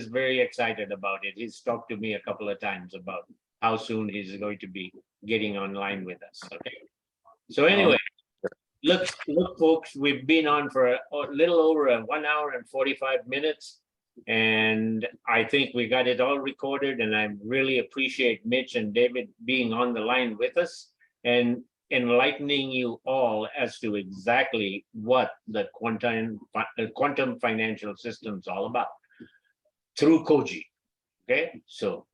very excited about it. He's talked to me a couple of times about how soon he's going to be getting online with us. Okay. So anyway, look, folks, we've been on for a little over 1 hour and 45 minutes. And I think we got it all recorded, and I really appreciate Mitch and David being on the line with us and enlightening you all as to exactly what the quantum financial system is all about through KOGI. Okay, so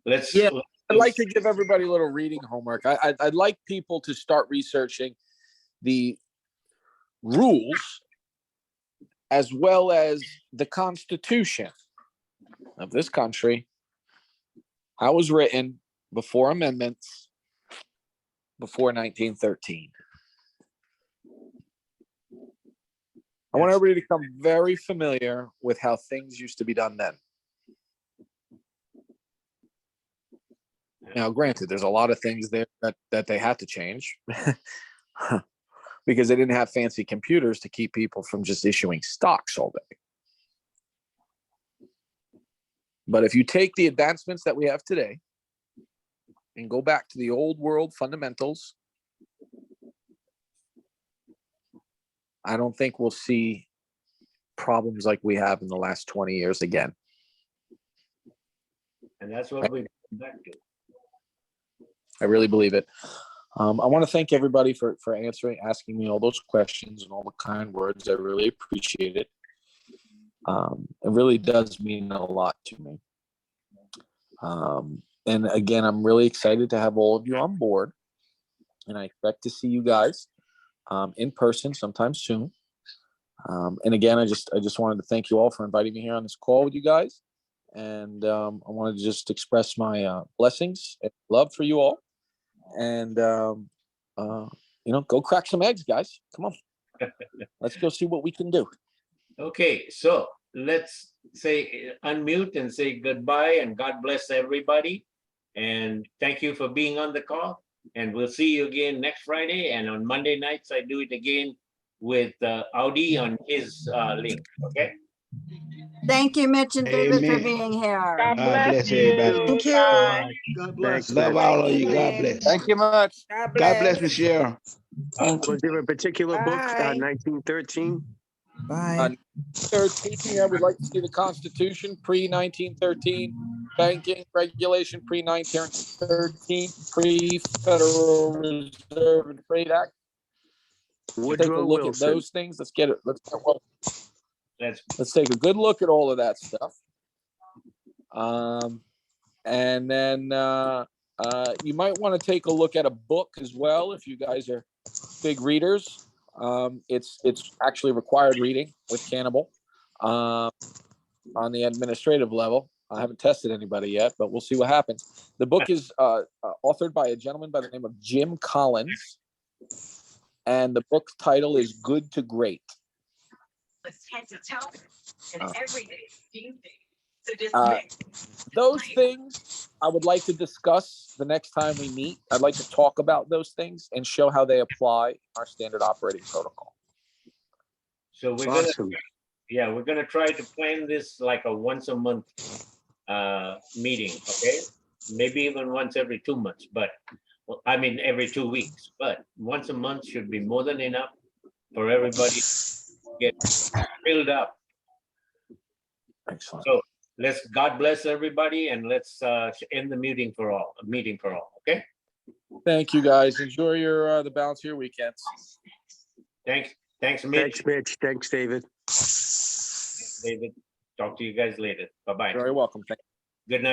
I'd like to give everybody a little reading homework. I'd like people to start researching the rules as well as the Constitution of this country, how it was written before amendments, before 1913. I want everybody to become very familiar with how things used to be done then. Now, granted, there's a lot of things there that they had to change because they didn't have fancy computers to keep people from just issuing stocks all day. But if you take the advancements that we have today and go back to the old world fundamentals, I don't think we'll see problems like we have in the last 20 years again. And that's what we come back to. I really believe it. I want to thank everybody for asking me all those questions and all the kind words. I really appreciate it. It really does mean a lot to me. And again, I'm really excited to have all of you on board, and I expect to see you guys in person sometime soon. And again, I just wanted to thank you all for inviting me here on this call with you guys. And I wanted to just express my blessings and love for you all. And go crack some eggs, guys. Come on. Let's go see what we can do. Okay, so let's say unmute and say goodbye and God bless everybody. And thank you for being on the call. And we'll see you again next Friday. And on Monday nights, I do it again with Audi on his link. Okay. Thank you, Mitch and David, for Amen. being here. God God bless you. everybody. Thank you. Bye. God bless. Love all of you. God Thank you. bless. Thank you much. God God bless, bless. Michelle. Was there a particular book, Bye. 1913? Bye. 13, I would like to see the Constitution pre-1913, banking regulation pre-1913, pre-Federal Reserve and Trade Act. Take a Woodrow look Wilson. at those things. Let's get it. Let's Let's take a good look at all of that stuff. And then you might want to take a look at a book as well if you guys are big readers. It's actually required reading with Cannibal on the administrative level. I haven't tested anybody yet, but we'll see what happens. The book is authored by a gentleman by the name of Jim Collins, and the book's title is Good to Great. Those things I would like to discuss the next time we meet. I'd like to talk about those things and show how they apply in our standard operating protocol. So we're Awesome. we're gonna try to plan this like a once a month meeting, okay? Maybe even once every 2 months, but I mean every 2 weeks, but once a month should be more than enough for everybody to get filled up. Excellent. So let's God bless everybody and let's end the meeting for all. Okay? Thank you, guys. Enjoy your the balance of your weekends. Thanks, Mitch. Thanks, Mitch. Thanks, David. David. Talk to you guys later. Bye-bye. Very welcome. Thank you. Good night.